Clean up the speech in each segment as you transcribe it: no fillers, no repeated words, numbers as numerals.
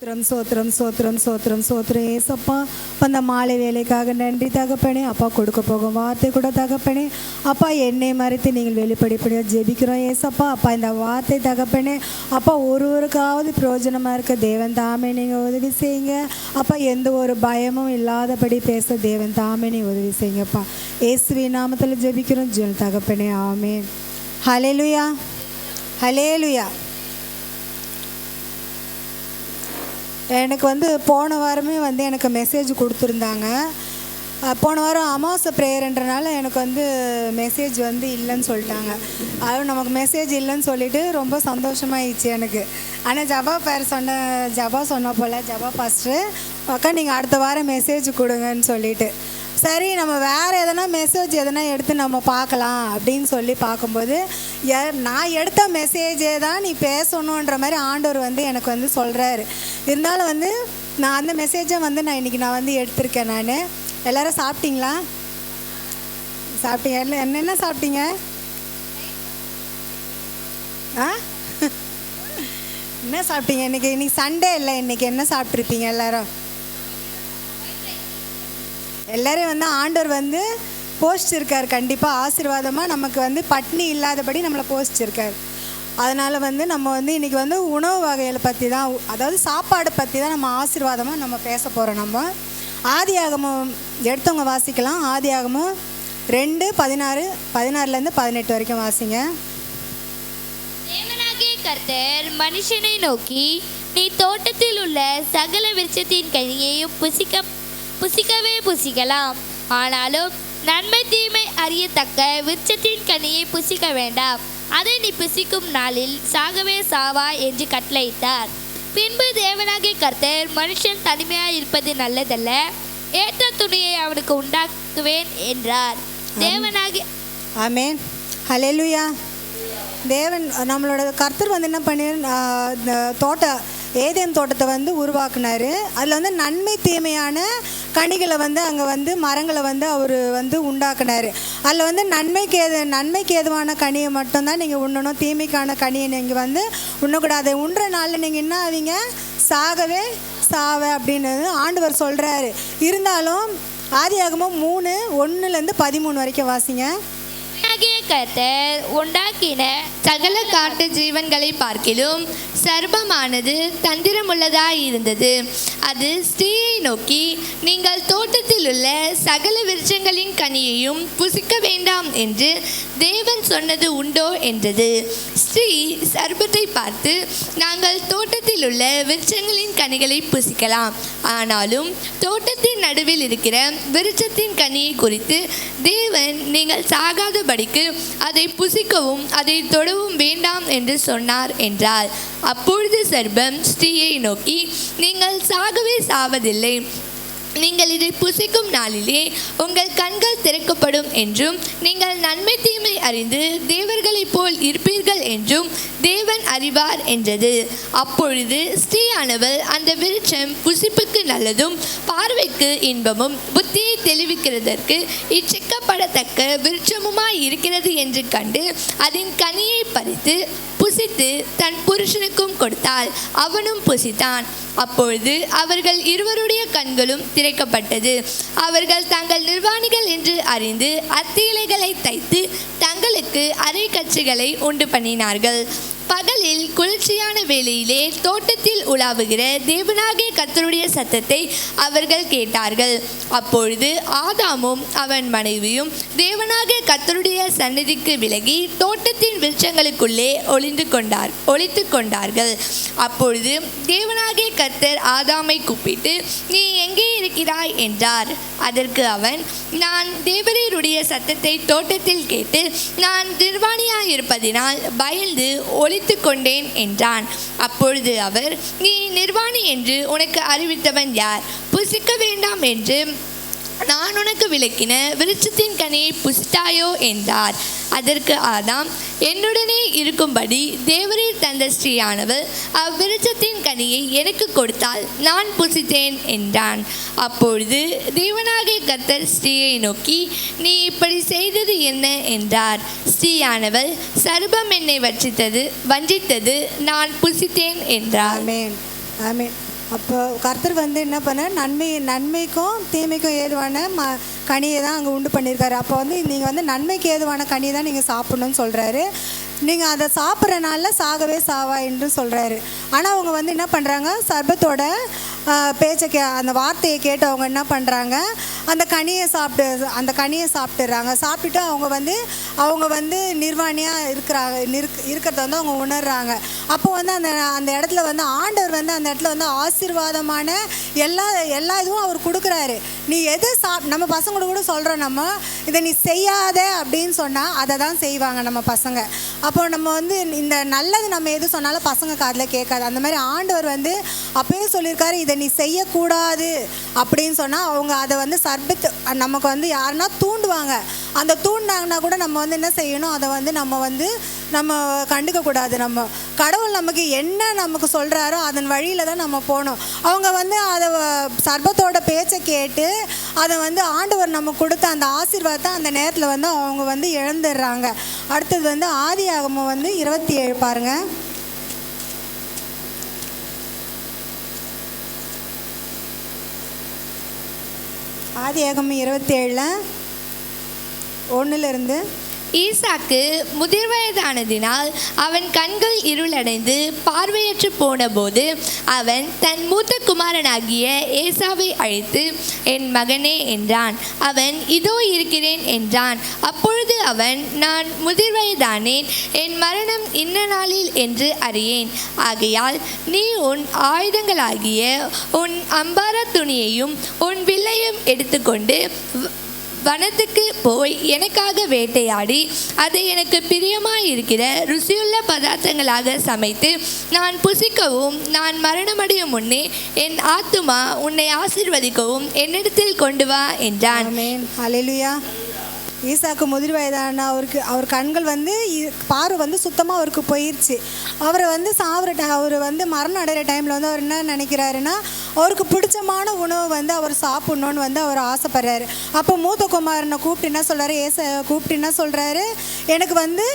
சோத்திரம் சோத்திரம் சோத்திரம் சோத்திரம் ஏசப்பா அந்த மாலை வேலைக்காக நன்றி தகப்பனே. அப்பா கொடுக்க போகும் வார்த்தை கூட தகப்பனே. அப்பா என்னை மறைத்து நீங்கள் வெளிப்படைப்படியாக ஜெபிக்கிறோம் ஏசப்பா. அப்பா இந்த வார்த்தை தகப்பனே அப்பா ஒருவருக்காவது பிரயோஜனமாக இருக்க தேவன் தாமே நீங்கள் உதவி செய்யுங்க. அப்பா எந்த ஒரு பயமும் இல்லாதபடி பேச தேவன் தாமே நீங்கள் உதவி செய்யுங்கப்பா. இயேசுவின் நாமத்தில் ஜெபிக்கிறோம் ஜெல் தகப்பனே, ஆமென். ஹல்லேலூயா ஹல்லேலூயா. எனக்கு போன வாரமே எனக்கு மெசேஜ் கொடுத்துருந்தாங்க. போன வாரம் அமாவாசை ப்ரேயர்ன்றனால எனக்கு மெசேஜ் இல்லைன்னு சொல்லிட்டாங்க. அது நமக்கு மெசேஜ் இல்லைன்னு சொல்லிவிட்டு ரொம்ப சந்தோஷமாகிடுச்சு எனக்கு. ஆனால் ஜபா சொன்ன போல் ஜபா பாஸ்டர் அக்கா நீங்கள் அடுத்த வாரம் மெசேஜ் கொடுங்கன்னு சொல்லிட்டு, சரி நம்ம வேறு எதனா மெசேஜ் எதனா எடுத்து நம்ம பார்க்கலாம் அப்படின்னு சொல்லி பார்க்கும்போது நான் எடுத்த மெசேஜே தான் நீ பேசணுன்ற மாதிரி ஆண்டவர் எனக்கு சொல்கிறாரு. இருந்தாலும் நான் அந்த மெசேஜை நான் இன்றைக்கி எடுத்திருக்கேன். நான் எல்லோரும் சாப்பிட்டீங்களா? சாப்பிட்டீங்க? என்ன சாப்பிட்டீங்க? என்ன சாப்பிட்டீங்க? இன்னைக்கு சண்டே இல்லை, இன்றைக்கி என்ன சாப்பிட்ருப்பீங்க எல்லோரும்? எல்லோரும் ஆண்டவர் போஷிச்சிருக்கார். கண்டிப்பாக ஆசீர்வாதமாக நமக்கு பட்னி இல்லாதபடி நம்மளை போஷிச்சிருக்கார். அதனால் நம்ம இன்றைக்கி உணவு வகைகளை பற்றி தான், அதாவது சாப்பாடு பற்றி தான் நம்ம ஆசீர்வாதமாக நம்ம பேச போகிறோம். நம்ம ஆதியாகமம் எடுத்தவங்க வாசிக்கலாம். ஆதியாகமம் 2:16 வரைக்கும் வாசிங்க. தேவனாகிய கர்த்தர் மனுஷனை நோக்கி, நீ தோட்டத்தில் உள்ள சகல விருட்சத்தின் கனியையும் புசிக்கவே புசிக்கலாம், ஆனாலும் நன்மை தீமை அறியத்தக்க விருட்சத்தின் கனியை புசிக்க வேண்டாம், அதை நீ புசிக்கும் நாளில் சாகவே சாவாய் என்று கட்டளையிட்டார். பின்பு தேவனாகிய கர்த்தர் மனுஷன் தனிமையாய் இருப்பது நல்லதல்ல, ஏற்ற துணியை அவனுக்கு உண்டாக்குவேன் என்றார். தேவனாகிய ஆமென் ஹல்லேலூயா. தேவன் நம்மளோட கர்த்தர் என்ன பண்ணி ஏதேன் தோட்டத்தை உருவாக்குனார். அதில் நன்மை தீமையான கனிகளை அங்கே மரங்களை அவர் உண்டாக்குனார். அதில் நன்மைக்கு ஏதுவான கனியை மட்டும்தான் நீங்கள் உண்ணணும், தீமைக்கான கனியை நீங்கள் உண்ணக்கூடாது. உண்ற நாளில் நீங்கள் என்ன ஆவீங்க? சாகவே அப்படின்னு ஆண்டவர் சொல்கிறாரு. இருந்தாலும் ஆதியாகமம் 3:1-13 வரைக்கும் வாசிங்க. கர்த்தர் உண்டாக்கின சகல காட்டு ஜீவன்களை பார்க்கிலும் சர்ப்பமானது தந்திரமுள்ளதாய் இருந்தது. அது ஸ்திரீயை நோக்கி, நீங்கள் தோட்டத்தில் உள்ள சகல விருட்சங்களின் கனியையும் புசிக்க வேண்டாம் என்று தேவன் சொன்னது உண்டோ என்றது. ஸ்திரீ சர்ப்பத்தை பார்த்து, நாங்கள் தோட்டத்தில் உள்ள விருட்சங்களின் கனிகளை புசிக்கலாம், ஆனாலும் தோட்டத்தின் நடுவில் இருக்கிற விருட்சத்தின் கனியை குறித்து தேவன் நீங்கள் சாகாதபடிக்கு அதை புசிக்கவும் அதை தொடவும் வேண்டாம் என்று சொன்னார் என்றார். அப்பொழுது சர்ப்பம் ஸ்திரீயை நோக்கி, நீங்கள் சாகவே சாவதில்லை, நீங்கள் இதை புசிக்கும் நாளிலே உங்கள் கண்கள் திறக்கப்படும் என்றும் நீங்கள் நன்மை தீமை அறிந்து தேவர்களைப் போல் இருப்பீர்கள் என்றும் தேவன் அறிவார் என்றது. அப்பொழுது ஸ்திரீயானவள், அந்த விருட்சம் புசிப்புக்கு நல்லதும் பார்வைக்கு இன்பமும் புத்தியை தெளிவிக்கிறதற்கு இச்சிக்கப்படத்தக்க விருட்சமுமாய் இருக்கிறது என்று கண்டு அதன் கனியை பறித்து புசித்து தன் புருஷனுக்கும் கொடுத்தாள், அவனும் புசித்தான். அப்பொழுது அவர்கள் இருவருடைய கண்களும் திறக்கப்பட்டது. அவர்கள் தங்கள் நிர்வாணிகள் என்று அறிந்து அத்தி இலைகளை தைத்து தங்களுக்கு அரை கச்சுகளை உண்டு பண்ணினார்கள். பகலில் குளிர்ச்சியான வேளையிலே தோட்டத்தில் உலாவுகிற தேவனாகிய கர்த்தருடைய சத்தத்தை அவர்கள் கேட்டார்கள். அப்பொழுது ஆதாமும் அவன் மனைவியும் தேவனாகிய கர்த்தருடைய சந்நிதிக்கு விலகி தோட்டத்தின் விருட்சங்களுக்குள்ளே ஒளித்து கொண்டார்கள். அப்பொழுது தேவனாகிய கர்த்தர் ஆதாமை கூப்பிட்டு, நீ எங்கே இருக்கிறாய் என்றார். அதற்கு அவன், நான் தேவரீருடைய சத்தத்தை தோட்டத்தில் கேட்டு நான் நிர்வாணியாய் இருப்பதினால் பயந்து ஒளித்து கொண்டேன் என்றான். அப்பொழுது அவர், நீ நிர்வாணி என்று உனக்கு அறிவித்தவன் யார்? புசிக்க வேண்டாம் என்று நான் உனக்கு விளக்கின விருட்சத்தின் கனியை புசித்தாயோ என்றார். அதற்கு ஆதாம், என்னுடனே இருக்கும்படி தேவரீர் தந்த ஸ்திரீயானவள் அவ்விருட்சத்தின் கனியை எனக்கு கொடுத்தால் நான் புசித்தேன் என்றான். அப்பொழுது தேவனாகிய கர்த்தர் ஸ்திரீயை நோக்கி, நீ இப்படி செய்தது என்ன என்றார். ஸ்திரீயானவள், சர்ப்பம் என்னை வஞ்சித்தது, நான் புசித்தேன் என்றார். ஆமென் ஆமென். அப்போ கர்த்தர் வந்து என்ன பண்ண நன்மைக்கும் தீமைக்கும் ஏதுவான கனியை தான் அங்கே உண்டு பண்ணியிருக்காரு. அப்போ வந்து நீங்கள் வந்து நன்மைக்கு ஏதுவான கனியை தான் நீங்கள் சாப்பிட்ணுன்னு சொல்கிறாரு. நீங்கள் அதை சாப்பிட்றனால சாகவே சாவா என்று சொல்கிறாரு. ஆனால் அவங்க வந்து என்ன பண்ணுறாங்க, சர்பத்தோட பேச்சை அந்த வார்த்தையை கேட்டு அவங்க என்ன பண்ணுறாங்க, அந்த கனியை சாப்பிட்டுறாங்க. சாப்பிட்டுட்டு அவங்க வந்து நிர்வாணியாக இருக்கிறத வந்து அவங்க உணர்றாங்க. அப்போ வந்து அந்த இடத்துல வந்து ஆண்டவர் வந்து அந்த இடத்துல வந்து ஆசீர்வாதமான எல்லா இதுவும் அவர் கொடுக்குறாரு. நீ எது நம்ம பசங்களோட கூட சொல்கிறோம், நம்ம இதை நீ செய்யாத அப்படின்னு சொன்னால் அதை தான் செய்வாங்க நம்ம பசங்க. அப்போ நம்ம வந்து இந்த நல்லது நம்ம எது சொன்னாலும் பசங்க காதில் கேட்காது. அந்த மாதிரி ஆண்டவர் வந்து அப்பயே சொல்லியிருக்காரு, இதை நீ செய்யக்கூடாது அப்படின்னு சொன்னால் அவங்க அதை வந்து நமக்கு வந்து யாருன்னா தூண்டுவாங்க. அந்த தூண்டினாங்கன்னா கூட நம்ம வந்து என்ன செய்யணும், அதை வந்து நம்ம கண்டுக்கக்கூடாது. நம்ம கடவுள் நமக்கு என்ன நமக்கு சொல்கிறாரோ அதன் வழியில் தான் நம்ம போகணும். அவங்க வந்து அதை சர்பத்தோட பேச்சை கேட்டு அதை வந்து ஆண்டவர் நமக்கு கொடுத்த அந்த ஆசீர்வாதத்தை அந்த நேரத்தில் வந்து அவங்க வந்து இழந்துடுறாங்க. அடுத்தது வந்து ஆதியாகமம் வந்து 27 பாருங்கள். ஆதியாகமம் 27 1 ஈசாக்கு முதிர் வயதானதினால் அவன் கண்கள் இருளடைந்து பார்வையற்று போனபோது அவன் தன் மூத்த குமாரனாகிய ஏசாவை அழைத்து, என் மகனே என்றான். அவன் இதோ இருக்கிறேன் என்றான். அப்பொழுது அவன், நான் முதிர் வயதானேன், என் மரணம் இன்ன நாளில் என்று அறியேன். ஆகையால் நீ உன் ஆயுதங்களாகிய உன் அம்பார துணியையும் உன் வில்லையும் எடுத்துக்கொண்டு வனத்துக்கு போய் எனக்காக வேட்டையாடி அதை எனக்கு பிரியமாயிருக்கிற ருசியுள்ள பதார்த்தங்களாக சமைத்து நான் புசிக்கவும், நான் மரணமடையும் முன்னே என் ஆத்துமா உன்னை ஆசீர்வதிக்கவும் என்னிடத்தில் கொண்டு வா என்றான். ஹல்லேலூயா. ஈசாக்கு முதிர் வயதான அவர் கண்கள் வந்து பார்வை வந்து சுத்தமாக அவருக்கு போயிடுச்சு. அவரை வந்து அவர் வந்து மரணம் அடைகிற டைமில் வந்து அவர் என்ன நினைக்கிறாருன்னா, அவருக்கு பிடிச்சமான உணவு வந்து அவர் சாப்பிட்ணுன்னு வந்து அவர் ஆசைப்படுறாரு. அப்போ மூத்த குமாரனை கூப்பிட்டு என்ன சொல்கிறாரு, கூப்பிட்டு என்ன சொல்கிறாரு, எனக்கு வந்து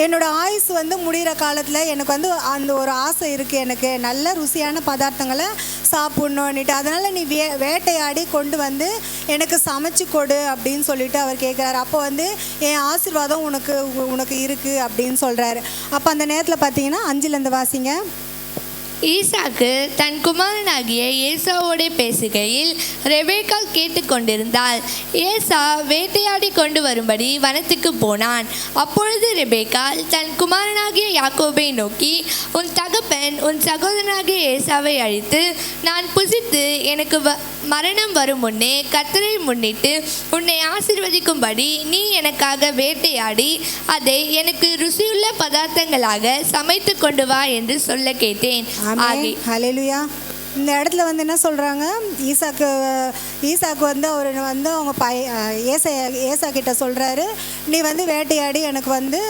என்னோடய ஆயுஸ் வந்து முடிகிற காலத்தில் எனக்கு வந்து அந்த ஒரு ஆசை இருக்குது, எனக்கு நல்ல ருசியான பதார்த்தங்களை சாப்பிட்ணுன்னுட்டு, அதனால் நீ வேட்டையாடி கொண்டு வந்து எனக்கு சமைச்சு கொடு அப்படின்னு சொல்லிட்டு அவர் கேட்குறாரு. அப்போ வந்து என் ஆசீர்வாதம் உனக்கு இருக்குது அப்படின்னு சொல்கிறாரு. அப்போ அந்த நேரத்தில் பார்த்தீங்கன்னா 5 வாசிங்க. ஈசாக்கு தன் குமாரனாகிய ஏசாவோடு பேசுகையில் ரெபேக்காள் கேட்டுக்கொண்டிருந்தாள். ஏசா வேட்டையாடி கொண்டு வரும்படி வனத்துக்கு போனான். அப்பொழுது ரெபேக்காள் தன் குமாரனாகிய யாக்கோபை நோக்கி, உன் தகப்பன் உன் சகோதரனாகிய ஏசாவை அழைத்து, நான் புசித்து எனக்கு மரணம் வரும் முன்னே கர்த்தரை முன்னிட்டு உன்னை ஆசீர்வதிக்கும்படி நீ எனக்காக வேட்டையாடி அதை எனக்கு ருசியுள்ள பதார்த்தங்களாக சமைத்து கொண்டு வா என்று சொல்ல கேட்டேன். ஹல்லேலூயா. இந்த இடத்துல வந்து என்ன சொல்கிறாங்க, ஈசாக்கு வந்து அவர் வந்து அவங்க ஏசா கிட்ட சொல்கிறாரு, நீ வந்து வேட்டையாடி எனக்கு வந்து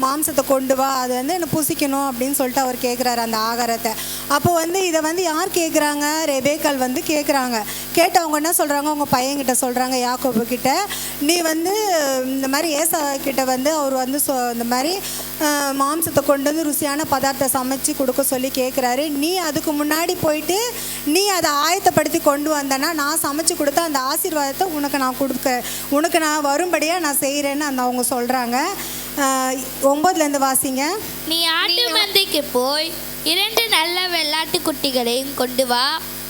மாம்சத்தை கொண்டு வா, அது வந்து எனக்கு புசிக்கணும் அப்படின்னு சொல்லிட்டு அவர் கேட்குறாரு அந்த ஆகாரத்தை. அப்போ வந்து இதை வந்து யார் கேட்குறாங்க, ரெபேக்காள் வந்து கேட்குறாங்க. கேட்டு அவங்க என்ன சொல்கிறாங்க, அவங்க பையன்கிட்ட சொல்கிறாங்க, யாக்கோபு கிட்ட, நீ வந்து இந்த மாதிரி ஏசா கிட்ட வந்து அவர் வந்து இந்த மாதிரி மாம்சத்தை கொண்டு வந்து ருசியான பதார்த்தத்தை சமைச்சு கொடுக்க சொல்லி கேட்குறாரு. நீ அதுக்கு முன்னாடி போயிட்டு நீ அதை ஆயத்தப்படுத்தி கொண்டு வந்தனா நான் சமைச்சு கொடுத்த அந்த ஆசீர்வாதத்தை உனக்கு நான் வரும்படியாக நான் செய்கிறேன்னு அவங்க சொல்கிறாங்க. 9 வாசிங்க. நீ ஆட்டு மந்தைக்கு போய் 2 நல்ல வெள்ளாட்டு குட்டிகளையும் கொண்டு வா,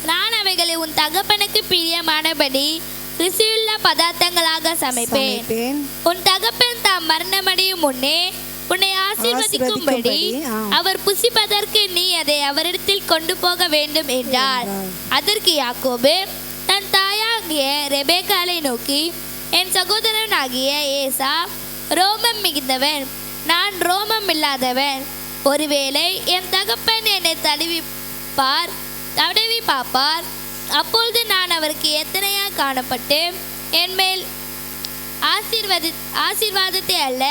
நான் அவைகளை உன் தகப்பனுக்கு பிரியமானபடி ருசியுள்ள பதார்த்தங்களாக சமைப்பேன். உன் தகப்பன் தாம் மரணமடையும் முன்னே உன்னை ஆசீர்வதிக்கும்படி அவர் புசிப்பதற்கு நீ அதை அவரிடத்தில் கொண்டு போக வேண்டும் என்றார். அதற்கு யாக்கோபு தன் தாயாகிய ரெபேக்காளை நோக்கி, என் சகோதரனாகிய ஏசா ரோமம் மிகுந்தவன், நான் ரோமம் இல்லாதவன். ஒருவேளை என் தகப்பன் என்னை தடவி பார்ப்பார், அப்பொழுது நான் அவருக்கு எத்தனையாக காணப்பட்டு என் மேல் ஆசீர்வாதத்தை அல்ல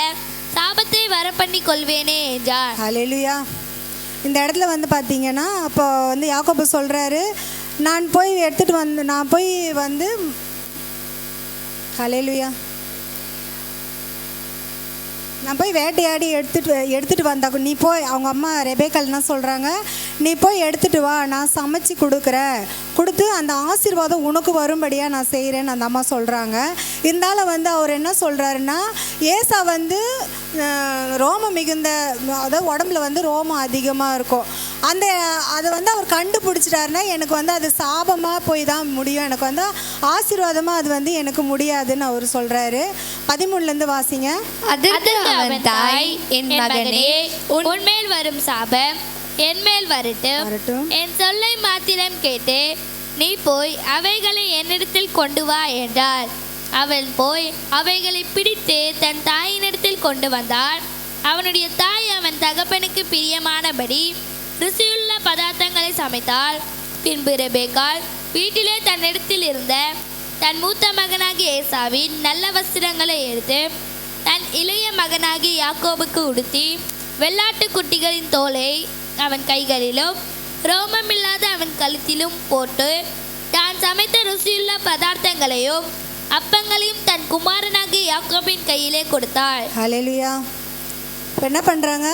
சாபத்தை வர பண்ணி கொள்வேனே என்றார். ஹல்லேலூயா. இந்த இடத்துல வந்து பார்த்தீங்கன்னா, அப்போ வந்து யாக்கோபு சொல்கிறாரு, நான் போய் ஹல்லேலூயா. நான் போய் வேட்டையாடி எடுத்துகிட்டு வந்தா நீ போய் அவங்க அம்மா ரெபேக்கால் என்ன சொல்கிறாங்க, நீ போய் எடுத்துகிட்டு வா, நான் சமைச்சு கொடுத்து அந்த ஆசீர்வாதம் உனக்கு வரும்படியாக நான் செய்கிறேன்னு அந்த அம்மா சொல்கிறாங்க. இருந்தாலும் வந்து அவர் என்ன சொல்கிறாருன்னா, ஏசா வந்து ரோமம் மிகுந்த, அதாவது உடம்புல வந்து ரோமம் அதிகமாக இருக்கும். அதை வந்து அவர் கண்டுபிடிச்சிட்டாருன்னா எனக்கு வந்து அது சாபமாக போய் தான் முடியும், எனக்கு வந்து ஆசீர்வாதமாக அது வந்து எனக்கு முடியாதுன்னு அவர் சொல்கிறாரு. 13 வாசிங்க. அதற்கு அவன் தாய், என் மகனே, உன்மேல் வரும் சாபம் என்மேல் வரட்டும். என் சொல்லை மாத்திரம் கேட்டு நீ போய் அவைகளை என்னிடத்தில் கொண்டு வா என்றார். அவன் போய் அவைகளை பிடித்து தன் தாயினிடத்தில் கொண்டு வந்தார். அவனுடைய தாய் அவன் தகப்பனுக்கு பிரியமானபடி ருசியுள்ள பதார்த்தங்களை சமைத்தாள். பின்பு ரெபேக்காள் வீட்டிலே தன்னிடத்தில் இருந்த தன் மூத்த மகனாகிய ஏசாவின் நல்ல வஸ்திரங்களை எடுத்து தன் இளைய மகனாகிய யாக்கோபுக்கு உடுத்தி வெள்ளாட்டு குட்டிகளின் தோலை அவன் கைகளிலும் ரோமமில்லாத அவன் கழுத்திலும் போட்டு தான் சமைத்த ருசியுள்ள பதார்த்தங்களையும் அப்பங்களையும் தன் குமாரனாகிய யாக்கோபின் கையிலே கொடுத்தாள். ஹல்லேலூயா. இப்போ என்ன பண்ணுறாங்க,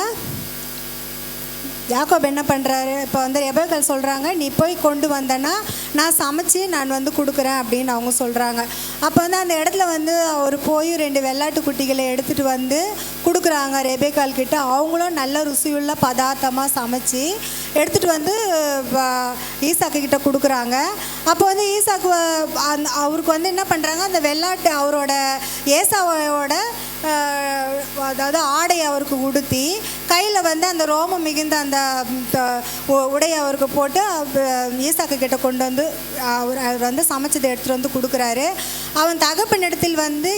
யாக்கோப் என்ன பண்ணுறாரு, இப்போ வந்து ரெபேக்காள் சொல்கிறாங்க, நீ போய் கொண்டு வந்தேன்னா நான் சமைச்சு நான் வந்து கொடுக்குறேன் அப்படின்னு அவங்க சொல்கிறாங்க. அப்போ வந்து அந்த இடத்துல வந்து அவர் போய் 2 வெள்ளாட்டு குட்டிகளை எடுத்துகிட்டு வந்து கொடுக்குறாங்க ரெபேக்காள் கிட்ட. அவங்களும் நல்ல ருசியுள்ள பதார்த்தமாக சமைச்சு எடுத்துகிட்டு வந்து ஈசாக்கு கிட்ட கொடுக்குறாங்க. அப்போ வந்து ஈசாக்கு அவருக்கு வந்து என்ன பண்ணுறாங்க, அந்த வெள்ளாட்டு அவரோட ஏசாவோட அதாவது ஆடை அவருக்கு உடுத்தி கையில் வந்து அந்த ரோமம் மிகுந்த அந்த உடையை அவருக்கு போட்டு ஈசாக்கு கிட்ட கொண்டு வந்து அவர் வந்து சமைச்சதை எடுத்துகிட்டு வந்து கொடுக்குறாரு. அவன் தகப்பனிடத்தில் வந்து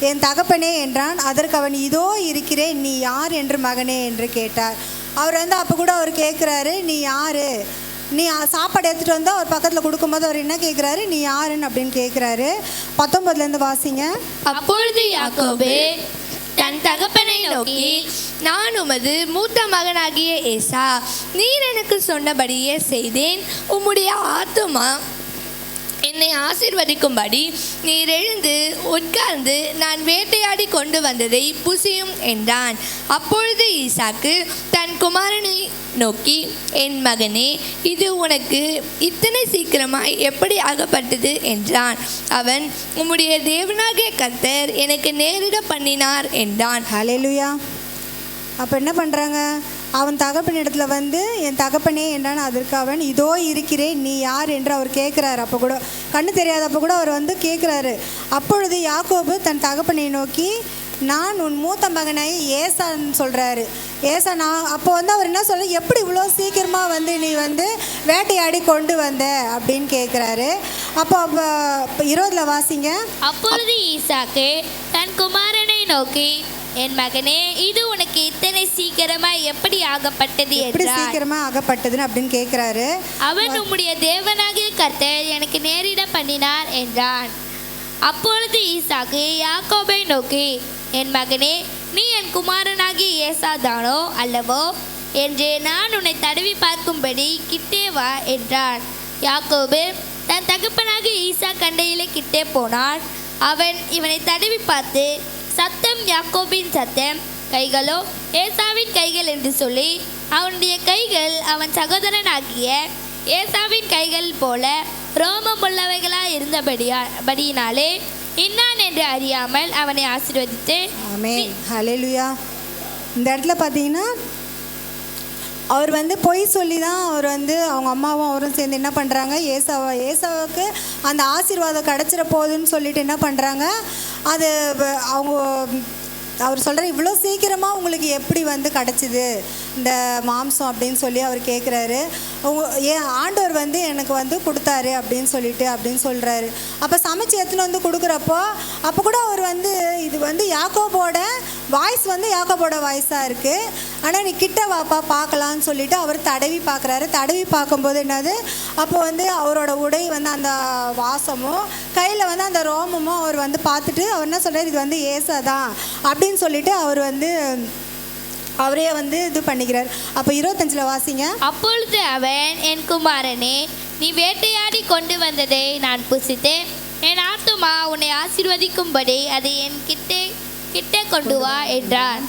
என் தகப்பனே என்றான். அதற்கு அவன், இதோ இருக்கிறேன், நீ யார் என்று மகனே என்று கேட்டார். அவர் வந்து அப்போ கூட அவர் கேட்குறாரு, நீ யார், நீ சாப்பாடு எடுத்துகிட்டு வந்து அவர் பக்கத்தில் கொடுக்கும்போது அவர் என்ன கேட்குறாரு, நீ யாருன்னு அப்படின்னு கேட்குறாரு. 19 வாசிங்க. அப்பொழுது யாக்கோபு தன் தகப்பனை நோக்கி, நான் உமது மூத்த மகனாகிய ஏசா, நீர் எனக்கு சொன்னபடியே செய்தேன். உம்முடைய ஆத்துமா என்னை ஆசீர்வதிக்கும்படி நீர் எழுந்து உட்கார்ந்து நான் வேட்டையாடி கொண்டு வந்ததை புசியும் என்றான். அப்பொழுது ஈசாக்கு தன் குமாரனை நோக்கி, என் மகனே, இது உனக்கு இத்தனை சீக்கிரமாய் எப்படி ஆகப்பட்டது என்றான். அவன், உம்முடைய தேவனாகிய கர்த்தர் எனக்கு நேரிட பண்ணினார் என்றான். ஹல்லேலூயா. அப்போ என்ன பண்ணுறாங்க, அவன் தகப்பனிடத்துல வந்து என் தகப்பனே என்றான். அதற்கு அவன், இதோ இருக்கிறேன், நீ யார் என்று அவர் கேட்குறாரு. அப்போ கூட கண்ணு தெரியாதப்போ கூட அவர் வந்து கேட்குறாரு. அப்பொழுது யாக்கோபு தன் தகப்பனை நோக்கி, நான் உன் மூத்த மகனை ஏசான்னு சொல்கிறாரு. ஏசா நான் அப்போ வந்து அவர் என்ன சொல்ல, எப்படி இவ்வளோ சீக்கிரமாக வந்து நீ வந்து வேட்டையாடி கொண்டு வந்த அப்படின்னு கேட்குறாரு. அப்போ 20 வாசிங்க. அப்பொழுது ஈசாக்கு தன் குமாரனை நோக்கி, என் மகனே, இது உனக்கு இத்தனை சீக்கிரமாய் எப்படி ஆகப்பட்டது எப்படி என்றார். சீக்கிரமாக ஆகப்பட்டதுன்னு அப்படின்னு கேட்குறாரு. அவன், உம்முடைய தேவனாகிய கர்த்தர் எனக்கு நேரிட பண்ணினார் என்றான். அப்பொழுது ஈசாக்கு யாக்கோபை நோக்கி, என் மகனே, நீ என் குமாரனாகிய ஏசா தானோ அல்லவோ என்று நான் உன்னை தடவி பார்க்கும்படி கிட்டே வா என்றான். யாக்கோபு தன் தகப்பனாகிய ஈசா கண்டையிலே கிட்டே போனான். அவன் இவனை தடவி பார்த்து, சத்தம் யாக்கோபின் சத்தம், கைகளோ ஏசாவின் கைகள் என்று சொல்லி அவனுடைய கைகள் அவன் சகோதரனாகிய ஏசாவின் கைகள் போல ரோமம் உள்ளவைகளாக இருந்தபடியினாலே இன்னான் என்று அறியாமல் அவனை ஆசீர்வதித்து. ஆமென். ஹல்லேலூயா. இந்த இடத்துல பார்த்தீங்கன்னா அவர் வந்து பொய் சொல்லி தான் அவர் வந்து அவங்க அம்மாவும் அவரும் சேர்ந்து என்ன பண்ணுறாங்க, ஏசாவுக்கு அந்த ஆசீர்வாதம் கிடச்சிட போகுதுன்னு சொல்லிட்டு என்ன பண்ணுறாங்க, அது அவங்க அவர் சொல்கிறார், இவ்வளோ சீக்கிரமாக உங்களுக்கு எப்படி வந்து கிடச்சிது இந்த மாம்சம் அப்படின்னு சொல்லி அவர் கேட்குறாரு. ஏன் ஆண்டவர் வந்து எனக்கு வந்து கொடுத்தாரு அப்படின்னு சொல்கிறாரு. அப்போ சமைச்சு எடுத்துன்னு வந்து கொடுக்குறப்போ அப்போ கூட அவர் வந்து இது வந்து யாக்கோபோட வாய்ஸ் வந்து யாக்கோபோட வாய்ஸாக இருக்குது. ஆனால் நீ கிட்ட வாப்பா பார்க்கலான்னு சொல்லிட்டு அவர் தடவி பார்க்குறாரு. தடவி பார்க்கும்போது என்னது, அப்போ வந்து அவரோட உடை வந்து அந்த வாசமும் கையில் வந்து அந்த ரோமமும் அவர் வந்து பார்த்துட்டு அவர் என்ன சொல்கிறார், இது வந்து ஏசா தான் அப்படின்னு சொல்லிட்டு அவர் வந்து அவரே வந்து இது பண்ணிக்கிறார். அப்போ 25 வாசிங்க. அப்பொழுது அவன், என் குமாரனே, நீ வேட்டையாடி கொண்டு வந்ததை நான் புசித்தேன். என் ஆத்துமா உன்னை ஆசீர்வதிக்கும்படி அதை என் கிட்டே கிட்டே கொண்டு வா என்றார்.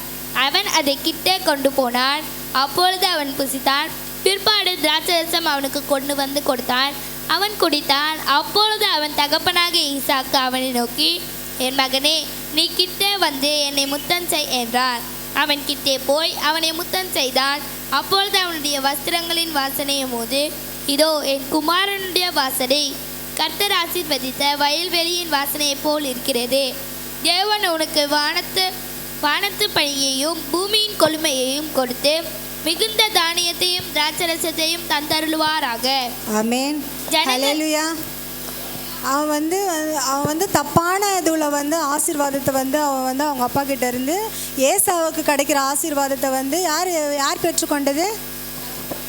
அவன் அதை கிட்டே கொண்டு போனான். அப்பொழுது அவன் புசித்தான். பிற்பாடு திராட்சரசம் அவனுக்கு கொண்டு வந்து கொடுத்தான். அவன் குடித்தான். அப்பொழுது அவன் தகப்பனாக ஈசாக்கு அவனை நோக்கி, என் மகனே, நீ கிட்டே வந்து என்னை முத்தம் செய் என்றார். அவன் கிட்டே போய் அவனை முத்தம் செய்தான். அப்பொழுது அவனுடைய வஸ்திரங்களின் வாசனையும் போது, இதோ என் குமாரனுடைய வாசனை கர்த்தர் ஆசீர்வதித்த வயல்வெளியின் வாசனையைப் போல் இருக்கிறது. தேவன் உனக்கு வானத்து பணியையும் பூமியின் கொழுமையையும் கொடுத்து மிகுந்த தானியத்தையும் திராட்சரசத்தையும் தந்தருள்வாராக. ஆமென். ஹல்லேலூயா. அவன் வந்து தப்பான இதில் வந்து ஆசீர்வாதத்தை வந்து அவங்க அப்பா கிட்ட இருந்து ஏசாவுக்கு கிடைக்கிற ஆசீர்வாதத்தை வந்து யார் பெற்றுக்கொண்டது?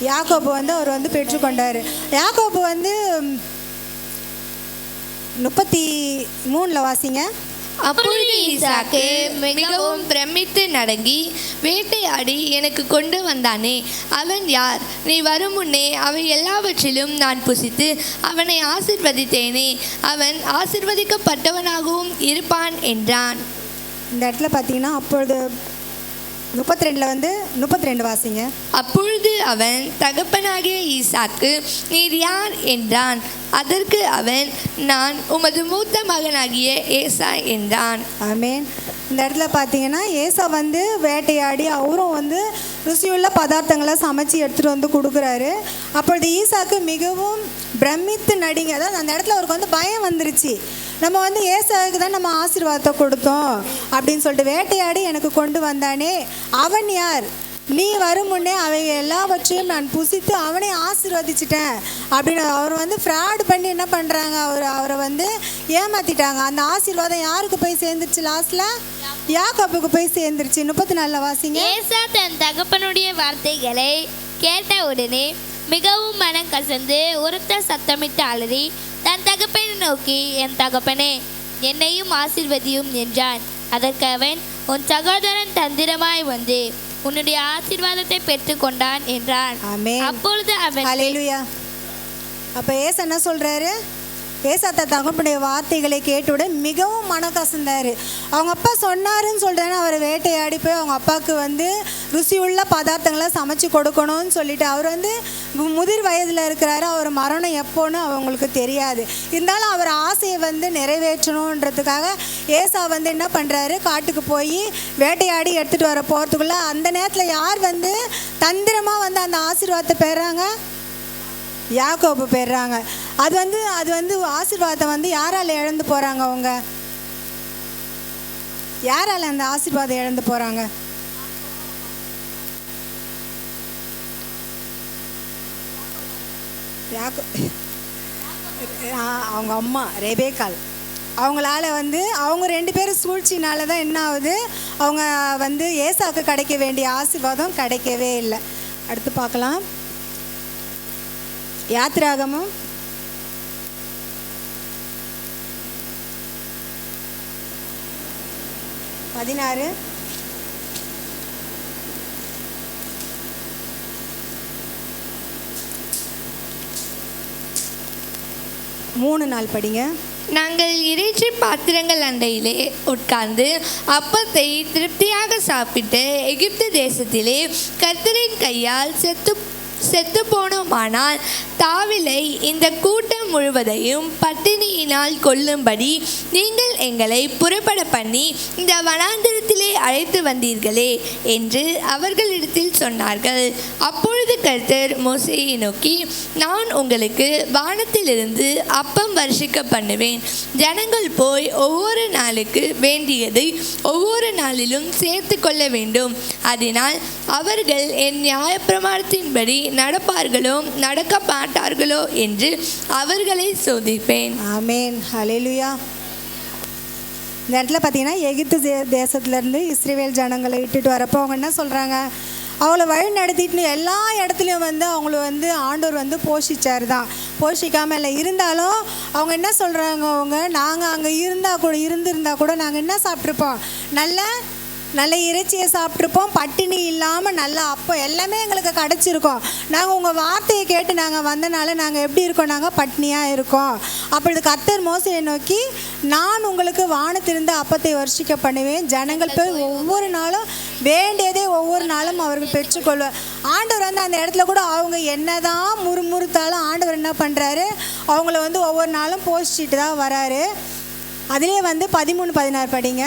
யாக்கோபு வந்து அவர் வந்து பெற்றுக்கொண்டார். யாக்கோபு வந்து 33 வாசிங்க. அப்பொழுது ஈசாக்கு மிகவும் பிரமித்து நடுங்கி வேட்டையாடி எனக்கு கொண்டு வந்தானே, அவன் யார்? நீ வரும் முன்னே அவை எல்லாவற்றிலும் நான் புசித்து அவனை ஆசீர்வதித்தேனே, அவன் ஆசீர்வதிக்கப்பட்டவனாகவும் இருப்பான் என்றான். இந்த இடத்துல பார்த்தீங்கன்னா அப்பொழுது 32 வந்து 32 வாசிங்க. அப்பொழுது அவன் தகப்பனாகிய ஈசாக்கு, நீர் யார் என்றான். அதற்கு அவன், நான் உமது மூத்த மகனாகிய ஏசா என்றான். ஆமென். இந்த இடத்துல பார்த்தீங்கன்னா ஏசா வந்து வேட்டையாடி அவரும் வந்து ருசியுள்ள பதார்த்தங்களை சமைச்சு எடுத்துகிட்டு வந்து கொடுக்குறாரு. அப்பொழுது ஈசாக்கு மிகவும் பிரமித்து நடுங்க. அதாவது அந்த இடத்துல அவருக்கு வந்து பயம் வந்துருச்சு. நம்ம வந்து ஏசாவுக்கு தான் நம்ம ஆசீர்வாதத்தை கொடுத்தோம் அப்படின்னு சொல்லிட்டு வேட்டையாடி எனக்கு கொண்டு வந்தானே, அவன் யார்? நீ வரும் முன்னே அவை எல்லாவற்றையும் நான் புசித்து அவனை ஆசீர்வதிச்சிட்டேன் அப்படின்னு அவர் வந்து ஃப்ராட் பண்ணி என்ன பண்ணுறாங்க, அவரை வந்து ஏமாற்றிட்டாங்க. அந்த ஆசீர்வாதம் யாருக்கு போய் சேர்ந்துருச்சு? லாஸ்ட்டில் யாக்கோபுக்கு போய் சேர்ந்துருச்சு. 34 வாசிங்க. ஏசா தன் தகப்பனுடைய வார்த்தைகளை கேட்ட உடனே மிகவும் மனம் கசந்து உரத்த சத்தமிட்டு அலறி தன் தகப்பனை நோக்கி, என் தகப்பனே, என்னையும் ஆசீர்வதியும் என்றான். அதற்கு அவன், உன் சகோதரன் தந்திரமாய் வந்து உன்னுடைய ஆசீர்வாதத்தை பெற்றுக்கொண்டான் என்றான். அப்பொழுது அவன் ஹல்லேலூயா. அப்போ ஏசா என்ன சொல்கிறாரு? ஏசா தன் தகப்பனுடைய வார்த்தைகளை கேட்டுவிட மிகவும் மனம் கசந்தார். அவங்க அப்பா சொன்னாருன்னு சொல்கிறாங்க. அவர் வேட்டையாடி போய் அவங்க அப்பாவுக்கு வந்து ருசியுள்ள பதார்த்தங்களை சமைச்சு கொடுக்கணும்னு சொல்லிட்டு அவர் வந்து முதிர் வயதில் இருக்கிறாரு. அவர் மரணம் எப்போன்னு அவங்களுக்கு தெரியாது. இருந்தாலும் அவர் ஆசையை வந்து நிறைவேற்றணுன்றதுக்காக ஏசா வந்து என்ன பண்ணுறாரு, காட்டுக்கு போய் வேட்டையாடி எடுத்துகிட்டு வர போகிறதுக்குள்ளே அந்த நேரத்தில் யார் வந்து தந்திரமாக வந்து அந்த ஆசீர்வாதத்தை பெறாங்க? யாக்கோபு பெறாங்க. அது வந்து ஆசீர்வாதத்தை வந்து யாரால் இழந்து போகிறாங்க? அவங்க யாரால் அந்த ஆசீர்வாதம் இழந்து போகிறாங்க? அவங்க அம்மா ரெபேக்காள். அவங்களால வந்து அவங்க 2 பேரும் சூழ்ச்சினால தான் என்ன ஆகுது, அவங்க வந்து ஏசாக்கு கிடைக்க வேண்டிய ஆசீர்வாதம் கிடைக்கவே இல்லை. அடுத்து பார்க்கலாம். யாத்திராகமம் 16 3 படிங்க. நாங்கள் இறைச்சி பாத்திரங்கள் அண்டையிலே உட்கார்ந்து அப்பத்தை திருப்தியாக சாப்பிட்டு எகிப்து தேசத்திலே கர்த்தரின் கையால் செத்து போனோமானால் தாவிலை இந்த கூட்டம் முழுவதையும் பட்டினியினால் கொல்லும்படி நீங்கள் எங்களை புறப்பட பண்ணி இந்த வனாந்திரத்திலே அழைத்து வந்தீர்களே என்று அவர்களிடத்தில் சொன்னார்கள். அப்பொழுது கர்த்தர் மோசேயை நோக்கி, நான் உங்களுக்கு வானத்திலிருந்து அப்பம் வருஷிக்க பண்ணுவேன். ஜனங்கள் போய் ஒவ்வொரு நாளுக்கு வேண்டியதை ஒவ்வொரு நாளிலும் சேர்த்து கொள்ள வேண்டும். அதனால் அவர்கள் என் நியாயப்பிரமாணத்தின்படி நடப்பார்களோ நடக்க மாட்டார்களோ என்று அவர்களை சோதிப்பேன். ஆமென். ஹல்லேலூயா. இந்த இடத்துல பார்த்தீங்கன்னா எகிப்து தேசத்துலேருந்து இஸ்ரவேல் ஜனங்களை இட்டுட்டு வரப்போ அவங்க என்ன சொல்கிறாங்க, அவங்கள வழி நடத்திட்டு எல்லா இடத்துலையும் வந்து அவங்கள வந்து ஆண்டவர் வந்து போஷிச்சார் தான், போஷிக்காமல் இல்லை. இருந்தாலும் அவங்க என்ன சொல்கிறாங்க, அவங்க நாங்கள் அங்கே இருந்திருந்தால் கூட நாங்கள் என்ன சாப்பிட்ருப்போம், நல்ல நல்ல இறைச்சியை சாப்பிட்ருப்போம், பட்டினி இல்லாமல் நல்ல அப்போ எல்லாமே எங்களுக்கு கிடச்சிருக்கோம். நாங்கள் உங்கள் வார்த்தையை கேட்டு நாங்கள் வந்தனால நாங்கள் எப்படி இருக்கோம், நாங்கள் பட்டினியாக இருக்கோம். அப்பொழுது கர்த்தர் மோசேயை நோக்கி, நான் உங்களுக்கு வானத்திலிருந்து அப்பத்தை வர்ஷிக்க பண்ணுவேன், ஜனங்கள் போய் ஒவ்வொரு நாளும் வேண்டியதை ஒவ்வொரு நாளும் அவர்கள் பெற்றுக்கொள்வார். ஆண்டவர் வந்து அந்த இடத்துல கூட அவங்க என்னதான் முறுமுறுத்தாலும் ஆண்டவர் என்ன பண்ணுறாரு, அவங்கள வந்து ஒவ்வொரு நாளும் போஷிச்சுட்டு தான் வராரு. அதிலே வந்து 13-16 படிங்க.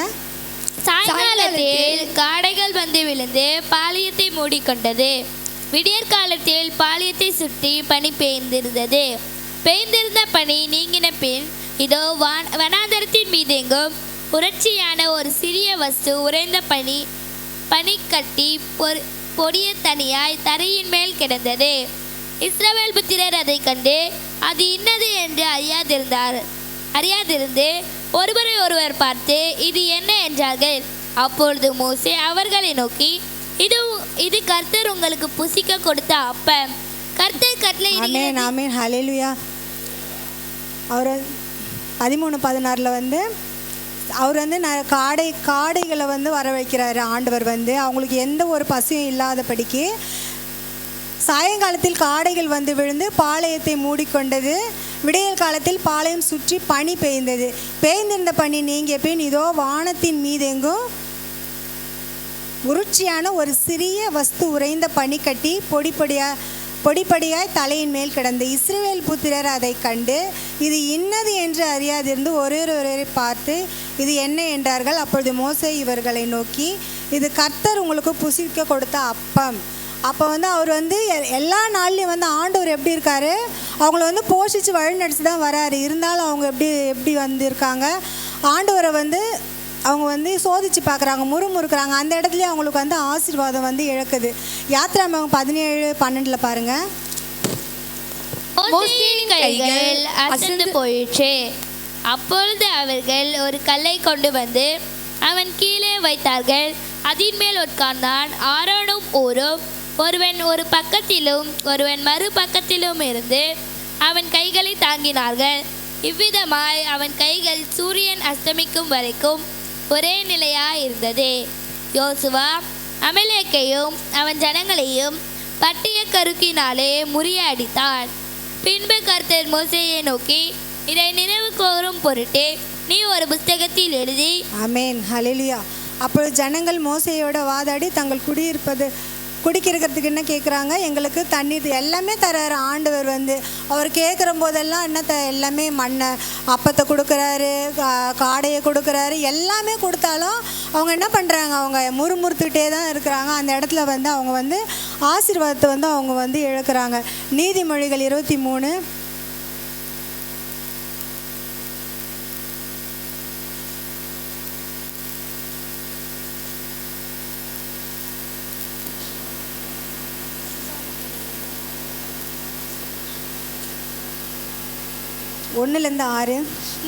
சாயங்காலத்தில் காடைகள் வந்து விழுந்து பாளையத்தை மூடிக்கொண்டது. விடியற் காலத்தில் பாளையத்தை சுற்றி பனி பெய்திருந்தது. பெய்திருந்த பனி நீங்கின பின் இதோ வனாந்தரத்தின் மீதெங்கும் உணர்ச்சியான ஒரு சிறிய வஸ்து உறைந்த பனி கட்டி பொடிய தனியாய் தரையின் மேல் கிடந்தது. இஸ்ரவேல் புத்திரர் அதை கண்டு அது இன்னது என்று அறியாதிருந்து ஒருவரை ஒருவர் பார்த்து இது என்ன என்றார்கள். அப்பொழுது மோசே அவர்களை நோக்கி, இது கர்த்தர் உங்களுக்கு புசிக்க கொடுத்த அப்பம். கர்த்தர் கட்டளையிடுகிறார். ஆமென், ஹல்லேலூயா. அவர் 13-16 வந்து அவர் வந்து காடைகளை வந்து வர வைக்கிறாரு. ஆண்டவர் வந்து அவங்களுக்கு எந்த ஒரு பசியும் இல்லாதபடிக்கு சாயங்காலத்தில் காடைகள் வந்து விழுந்து பாளையத்தை மூடிக்கொண்டது. விடியல் காலத்தில் பாளையம் சுற்றி பனி பெய்ந்தது. பெய்ந்திருந்த பனி நீங்கிய பின் இதோ வானத்தின் மீதெங்கும் உருட்சியான ஒரு சிறிய வஸ்து உறைந்த பனி கட்டி பொடிப்படியாய் தலையின் மேல் கிடந்து. இஸ்ரவேல் புத்திரர் அதை கண்டு இது இன்னது என்று அறியாதிருந்து ஒருவரை பார்த்து இது என்ன என்றார்கள். அப்பொழுது மோசே இவர்களை நோக்கி, இது கர்த்தர் உங்களுக்கு புசிக்க கொடுத்த அப்பம். அப்போ வந்து அவர் வந்து எல்லா நாள்லையும் வந்து ஆண்டவர் எப்படி இருக்காரு, அவங்கள வந்து போஷித்து வழிநடிச்சு தான் வராரு. இருந்தாலும் அவங்க எப்படி வந்திருக்காங்க, ஆண்டவரை வந்து அவங்க வந்து சோதித்து பார்க்குறாங்க, முறுமுறுக்கிறாங்க. அந்த இடத்துலயே அவங்களுக்கு வந்து ஆசீர்வாதம் வந்து இழக்குது. யாத்திராகமம் 17-12 பாருங்க. மோசேயின் கைகள் அசந்து போயிற்று. அப்பொழுது அவர்கள் ஒரு கல்லை கொண்டு வந்து அவன் கீழே வைத்தார்கள். அதன் மேல் உட்கார்ந்தான். ஆரோனும் ஊரும் ஒருவன் ஒரு பக்கத்திலும் ஒருவன் மறு பக்கத்திலும் இருந்து அவன் கைகளை தாங்கினார்கள். இவ்விதமாய் அவன் கைகள் சூரியன் அஸ்தமிக்கும் வரைக்கும் ஒரே நிலையாய் இருந்தது. யோசுவா அமலேக்கையும் அவன் ஜனங்களையும் பட்டிய கருக்கினாலே முறியடித்தான். பின்பு கர்த்தர் மோசேயை நோக்கி, இதை நினைவு கூறும் பொருட்டு நீ ஒரு புஸ்தகத்தில் எழுதி. ஆமென், ஹல்லேலூயா. அப்பொழுது ஜனங்கள் மோசேயோட வாதாடி தங்கள் குடிக்கிறதுக்கு என்ன கேட்குறாங்க, எங்களுக்கு தண்ணீர் எல்லாமே தர்றாரு ஆண்டவர் வந்து. அவர் கேட்குற போதெல்லாம் என்ன எல்லாமே மண்ணை அப்பத்தை கொடுக்குறாரு, காடையை கொடுக்குறாரு, எல்லாமே கொடுத்தாலும் அவங்க என்ன பண்ணுறாங்க, அவங்க முறுமுறுத்துக்கிட்டே தான் இருக்கிறாங்க. அந்த இடத்துல வந்து அவங்க வந்து ஆசீர்வாதத்தை வந்து அவங்க வந்து இழக்கிறாங்க. நீதிமொழிகள் 23. ஒன்றுலேருந்து 6.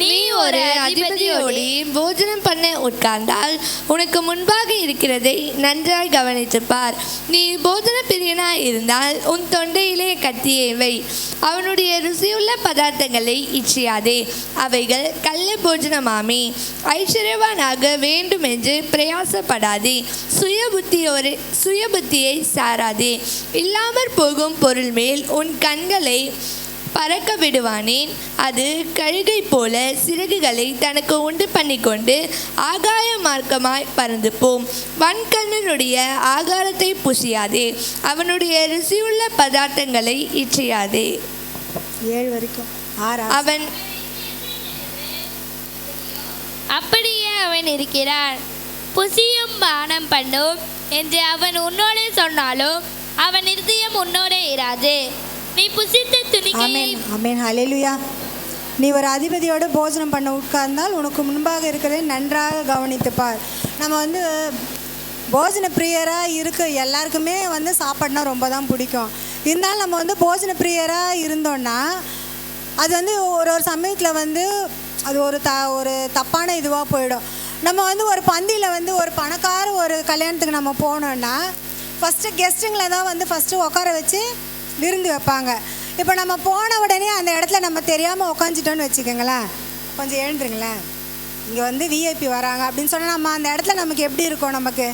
நீ ஒரு அதிபதியோடு போஜனம் பண்ண உட்கார்ந்தால் உனக்கு முன்பாக இருக்கிறதை நன்றாய் கவனித்துப்பார். நீ போஜன பிரியனாய் இருந்தால் உன் தொண்டையிலே கத்தியை வை. அவனுடைய ருசியுள்ள பதார்த்தங்களை இச்சியாதே, அவைகள் கள்ள போஜனமாமே. ஐஸ்வர்யவானாக வேண்டும் என்று பிரயாசப்படாதே, சுய புத்தியை சாராதே. இல்லாமற் போகும் பொருள் மேல் உன் கண்களை பறக்க விடுவானேன். அது கழுகை போல சிறகுகளை தனக்கு உண்டு பண்ணிக்கொண்டு ஆகாய மார்க்கமாய் பறந்து போம். வன்கண்ணனுடைய ஆகாரத்தை புசியாதே, அவனுடைய ருசியுள்ள பதார்த்தங்களை இச்சியாதே. 7 வரைக்கும். அவன் அப்படியே அவன் இருக்கிறான், புசியும் பானம் பண்ணும் என்று அவன் உன்னோடே சொன்னாலும் அவன் இருதயம் உன்னோடே இராது. நீ புசித்த துணிக்கையை. ஆமென், ஹல்லேலூயா. நீ ஒரு அதிபதியோடு போஜனம் பண்ண உட்கார்ந்தால் உனக்கு முன்பாக இருக்கிறதை நன்றாக கவனித்துப்பார். நம்ம வந்து போஜன பிரியராக எல்லாருக்குமே வந்து சாப்பாடுனா ரொம்ப தான் பிடிக்கும். இருந்தாலும் நம்ம வந்து போஜன பிரியராக இருந்தோன்னா அது வந்து ஒரு சமயத்தில் வந்து அது ஒரு தப்பான இதுவாக போயிடும். நம்ம வந்து ஒரு பந்தியில் வந்து ஒரு பணக்கார ஒரு கல்யாணத்துக்கு நம்ம போனோன்னா ஃபஸ்ட்டு கெஸ்ட்டுங்களை தான் வந்து ஃபஸ்ட்டு உட்கார வச்சு விருந்து வைப்பாங்க. இப்போ நம்ம போன உடனே அந்த இடத்துல நம்ம தெரியாமல் உட்காந்துட்டோன்னு வச்சுக்கோங்களேன். கொஞ்சம் எழுந்துருங்களேன். இங்கே வந்து விஐபி வராங்க அப்படின்னு சொன்னால் நம்ம அந்த இடத்துல நமக்கு எப்படி இருக்கும்? நமக்கு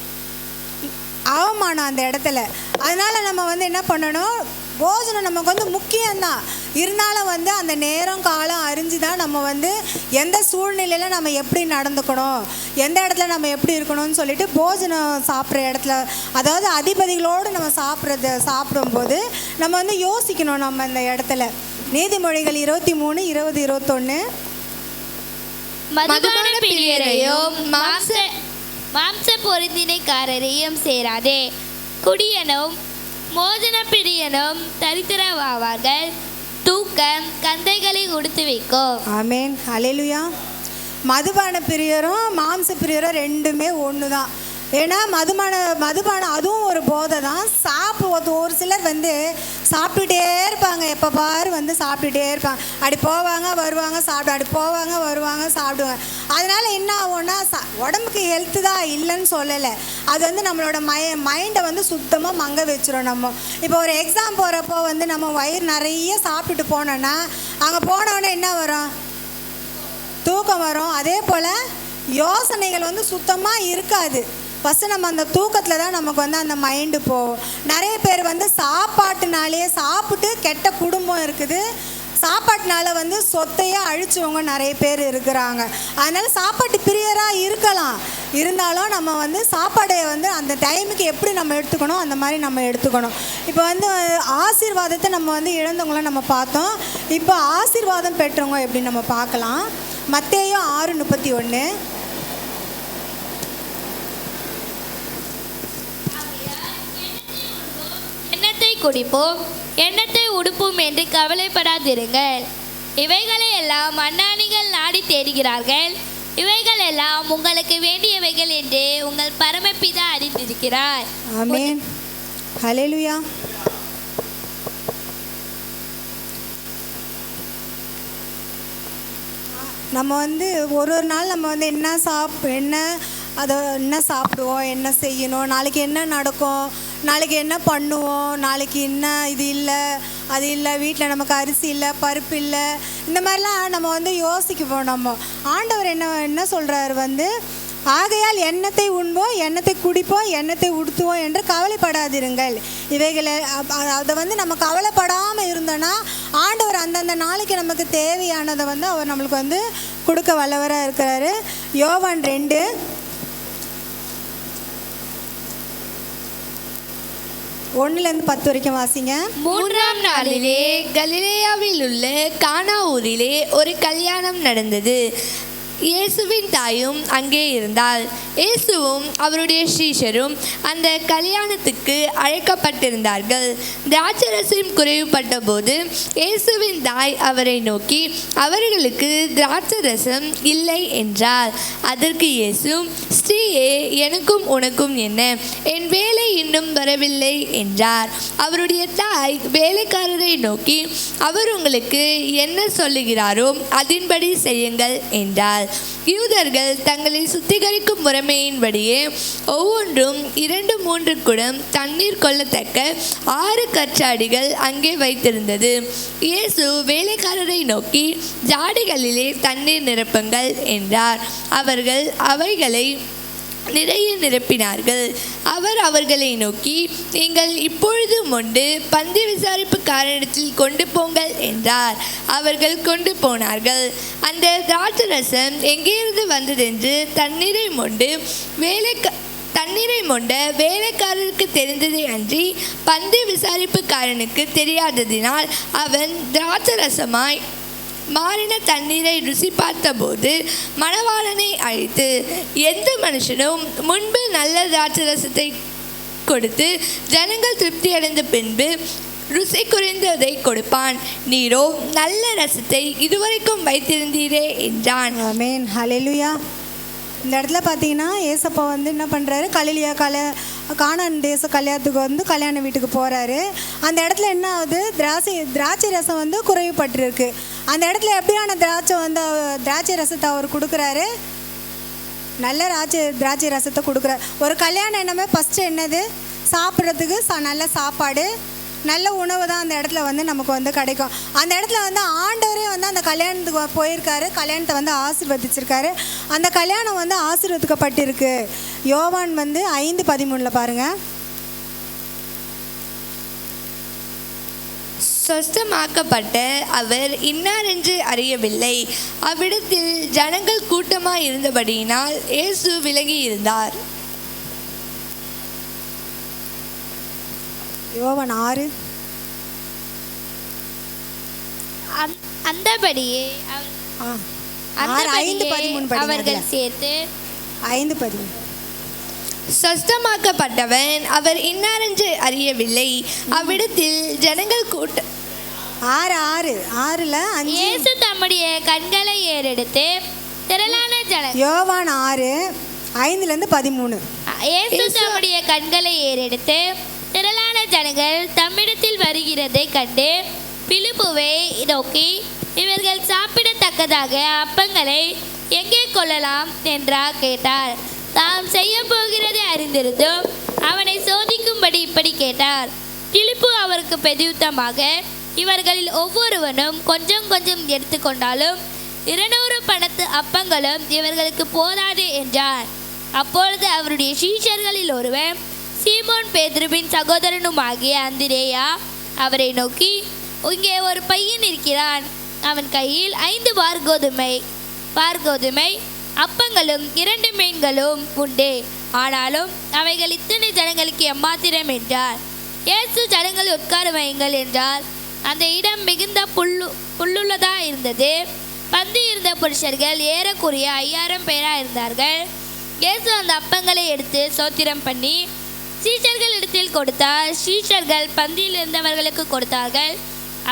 அவமானம் அந்த இடத்துல. அதனால் நம்ம வந்து என்ன பண்ணணும், போஜனம் நமக்கு வந்து முக்கியம்தான். இருந்தாலும் வந்து அந்த நேரம் காலம் அறிஞ்சு தான் நம்ம வந்து எந்த சூழ்நிலையில் நம்ம எப்படி நடந்துக்கணும், எந்த இடத்துல நம்ம எப்படி இருக்கணும்னு சொல்லிட்டு போஜனம் சாப்பிட்ற இடத்துல, அதாவது அதிபதிகளோடு நம்ம சாப்பிடும்போது நம்ம வந்து யோசிக்கணும். நம்ம இந்த இடத்துல நீதிமொழிகள் 23, 20, 21 மதுபான பிரியரையும் மாம்ச பொருந்தினைக்காரரையும் சேராதே, குடியனும் மோதன பிரியனும் தரித்திரவாவார்கள், தூக்கம் கந்தைகளை உடுத்து வைக்கும். ஆமேன், அல்லேலூயா. மதுபான பிரியரும் மாம்ச பிரியரும் ரெண்டுமே ஒன்று தான். ஏன்னா மதுபானம் அதுவும் ஒரு போதை தான். ஒரு சிலர் வந்து சாப்பிட்டுட்டே இருப்பாங்க, எப்போ பாரு வந்து சாப்பிட்டுட்டே இருப்பாங்க. அப்படி போவாங்க வருவாங்க சாப்பிடுவாங்க, அப்படி போவாங்க வருவாங்க சாப்பிடுவாங்க. அதனால் என்ன ஆகும்னா உடம்புக்கு ஹெல்த்து தான் இல்லைன்னு சொல்லலை, அது வந்து நம்மளோட மைண்டை வந்து சுத்தமாக மங்க வச்சிரும். நம்ம இப்போ ஒரு எக்ஸாம் போகிறப்போ வந்து நம்ம வயிறு நிறைய சாப்பிட்டுட்டு போனோன்னா அங்கே போனோன்னே என்ன வரும்? தூக்கம் வரும். அதே போல் யோசனைகள் வந்து சுத்தமாக இருக்காது. ஃபஸ்ட்டு நம்ம அந்த தூக்கத்தில் தான் நமக்கு வந்து அந்த மைண்டு போகும். நிறைய பேர் வந்து சாப்பாட்டுனாலே சாப்பிட்டு கெட்ட குடும்பம் இருக்குது, சாப்பாட்டுனால வந்து சொத்தையே அழிச்சவங்க நிறைய பேர் இருக்கிறாங்க. அதனால் சாப்பாட்டு பிரியராக இருக்கலாம், இருந்தாலும் நம்ம வந்து சாப்பாடை வந்து அந்த டைமுக்கு எப்படி நம்ம எடுத்துக்கணும் அந்த மாதிரி நம்ம எடுத்துக்கணும். இப்போ வந்து ஆசீர்வாதத்தை நம்ம வந்து இழந்தவங்கள நம்ம பார்த்தோம். இப்போ ஆசீர்வாதம் பெற்றவங்க எப்படி நம்ம பார்க்கலாம். மத்தேயு 6:31 எண்ணத்தை குடிப்போம் எண்ணத்தை உடுப்போம் என்று கவலைப்படாதிருங்கள், இவைகளை எல்லாம் அண்ணானிகள் நாடி தேடுகிறார்கள், இவைகள் எல்லாம் உங்களுக்கு வேண்டியவைகள் என்று உங்கள் பரமபிதா அறிந்திருக்கிறார். ஆமென், ஹல்லேலூயா. நம்ம வந்து ஒரு நாள் நம்ம வந்து என்ன சாப்பிடுவோம், என்ன செய்யணும், நாளைக்கு என்ன நடக்கும், நாளைக்கு என்ன பண்ணுவோம், நாளைக்கு என்ன இது இல்லை அது இல்லை, வீட்டில் நமக்கு அரிசி இல்லை பருப்பு இல்லை, இந்த மாதிரிலாம் நம்ம வந்து யோசிக்குவோம். நம்ம ஆண்டவர் என்ன சொல்கிறாரு வந்து, ஆகையால் எண்ணத்தை உண்போம் எண்ணத்தை குடிப்போம் எண்ணத்தை உடுத்துவோம் என்று கவலைப்படாதிருங்கள். இவைகளை அதை வந்து நம்ம கவலைப்படாமல் இருந்தோன்னா ஆண்டவர் அந்தந்த நாளைக்கு நமக்கு தேவையானதை வந்து அவர் நம்மளுக்கு வந்து கொடுக்க வல்லவராக இருக்கிறாரு. யோவான் 2:1-10 வரைக்கும் வாசிங்க. 3ஆம் நாளிலே கலிலேயாவில் உள்ள கானா ஊரிலே ஒரு கல்யாணம் நடந்தது. இயேசுவின் தாயும் அங்கே இருந்தாள். இயேசுவும் அவருடைய சீஷரும் அந்த கல்யாணத்துக்கு அழைக்கப்பட்டிருந்தார்கள். திராட்சரசம் குறைவுபட்ட போது இயேசுவின் தாய் அவரை நோக்கி, அவர்களுக்கு திராட்சரசம் இல்லை என்றார். அதற்கு இயேசு, ஸ்ரீயே, எனக்கும் உனக்கும் என்ன, என் வேலை இன்னும் வரவில்லை என்றார். அவருடைய தாய் வேலைக்காரரை நோக்கி, அவர் உங்களுக்கு என்ன சொல்லுகிறாரோ அதன்படி செய்யுங்கள் என்றார். யூதர்கள் தங்களை சுத்திகரிக்கும் முறைமையின்படியே ஒவ்வொன்றும் 2-3 குடம் தண்ணீர் கொள்ளத்தக்க 6 கற்றாடிகள் அங்கே வைத்திருந்தது. இயேசு வேலைக்காரரை நோக்கி, ஜாடிகளிலே தண்ணீர் நிரப்புங்கள் என்றார். அவர்கள் அவைகளை நிறைய நிரப்பினார்கள். அவர் அவர்களை நோக்கி, நீங்கள் இப்பொழுது மொண்டு பந்தி விசாரிப்பு காரணத்தில் கொண்டு போங்கள் என்றார். அவர்கள் கொண்டு போனார்கள். அந்த திராட்சரசம் எங்கேயிருந்து வந்ததென்று தண்ணீரை மொண்ட வேலைக்காரருக்கு தெரிந்ததை அன்றி பந்தி விசாரிப்புக்காரனுக்கு தெரியாததினால் அவன் திராட்சரசமாய் மாறின தண்ணீரை ருசி பார்த்தபோது மணவாளனை அழைத்து, எந்த மனுஷனும் முன்பு நல்ல திராட்சரசத்தை கொடுத்து ஜனங்கள் திருப்தி அடைந்த பின்பு ருசி குறைந்ததை கொடுப்பான், நீரோ நல்ல ரசத்தை இதுவரைக்கும் வைத்திருந்தீரே என்றான். ஆமென், ஹல்லேலூயா. இந்த இடத்துல பார்த்தீங்கன்னா ஏசப்பா வந்து என்ன பண்ணுறாரு, கானான் தேச கல்யாணத்துக்கு வந்து கல்யாண வீட்டுக்கு போகிறாரு. அந்த இடத்துல என்ன ஆகுது, திராட்சை ரசம் வந்து குறைவுபட்டிருக்கு. அந்த இடத்துல எப்படியான திராட்சை ரசத்தை அவர் கொடுக்குறாரு, நல்ல திராட்சை ரசத்தை கொடுக்குறாரு. ஒரு கல்யாணம் என்னமே ஃபஸ்ட்டு என்னது, சாப்பிட்றதுக்கு நல்ல சாப்பாடு, நல்ல உணவு தான் அந்த இடத்துல வந்து நமக்கு வந்து கிடைக்கும். அந்த இடத்துல வந்து ஆண்டவரே வந்து அந்த கல்யாணத்துக்கு போயிருக்காரு, கல்யாணத்தை வந்து ஆசீர்வதிச்சிருக்காரு. அந்த கல்யாணம் வந்து ஆசீர்வதிக்கப்பட்டிருக்கு. யோவான் வந்து 5:13 பாருங்கள். சொஸ்தமாக்கப்பட்ட அவர் இன்னார் என்று அறியவில்லை. அவ்விடத்தில் ஜனங்கள் கூட்டமாய் இருந்தபடியினால் இயேசு விலகி இருந்தார். யோவான் 6. அந்தபடியே அவர்கள் சேர்த்து 5:13 சொஸ்தமாக்கப்பட்டவன் அவர் இன்னாரென்று அறியவில்லை. அவ்விடத்தில் ஜனங்கள் கூட்டம் 6:6 இயேசு தம்முடைய கண்களை ஏறெடுத்து திரளான யோவான் 6:5-13 இயேசு தம்முடைய கண்களை ஏறெடுத்து திரளான ஜனங்கள் தம்மிடத்தில் வருகிறதை கண்டு பிலிப்புவை நோக்கி, இவர்கள் சாப்பிடத்தக்கதாக அப்பங்களை எங்கே கொள்ளலாம் என்றார் கேட்டார். தாம் செய்ய போகிறதை அறிந்திருந்தும் அவனை சோதிக்கும்படி இப்படி கேட்டார். பிலிப்பு அவருக்கு பிரதியுத்தமாக, இவர்களில் ஒவ்வொருவனும் கொஞ்சம் கொஞ்சம் எடுத்துக்கொண்டாலும் 200 பணத்து அப்பங்களும் இவர்களுக்கு போதாது என்றார். அப்பொழுது அவருடைய சீஷர்களில் ஒருவன், சீமோன் பேதுருவின் சகோதரனுமாகிய அந்திரேயா, அவரை நோக்கி, இங்கே ஒரு பையன் இருக்கிறான். அவன் கையில் 5 வார்கோதுமை அப்பங்களும் 2 மீன்களும் உண்டு. ஆனாலும் அவைகள் இத்தனை ஜனங்களுக்கு எம்மாத்திரம் என்றார். இயேசு ஜனங்களை உட்கார வையுங்கள் என்றார். அந்த இடம் மிகுந்த புல்லுள்ளதா இருந்தது. பந்தி இருந்த புருஷர்கள் ஏறக்குறைய 5000 பேராக இருந்தார்கள். இயேசு அந்த அப்பங்களை எடுத்து சோத்திரம் பண்ணி சீஷர்கள் இடத்தில் கொடுத்தார். சீஷர்கள் பந்தியில் இருந்தவர்களுக்கு கொடுத்தார்கள்.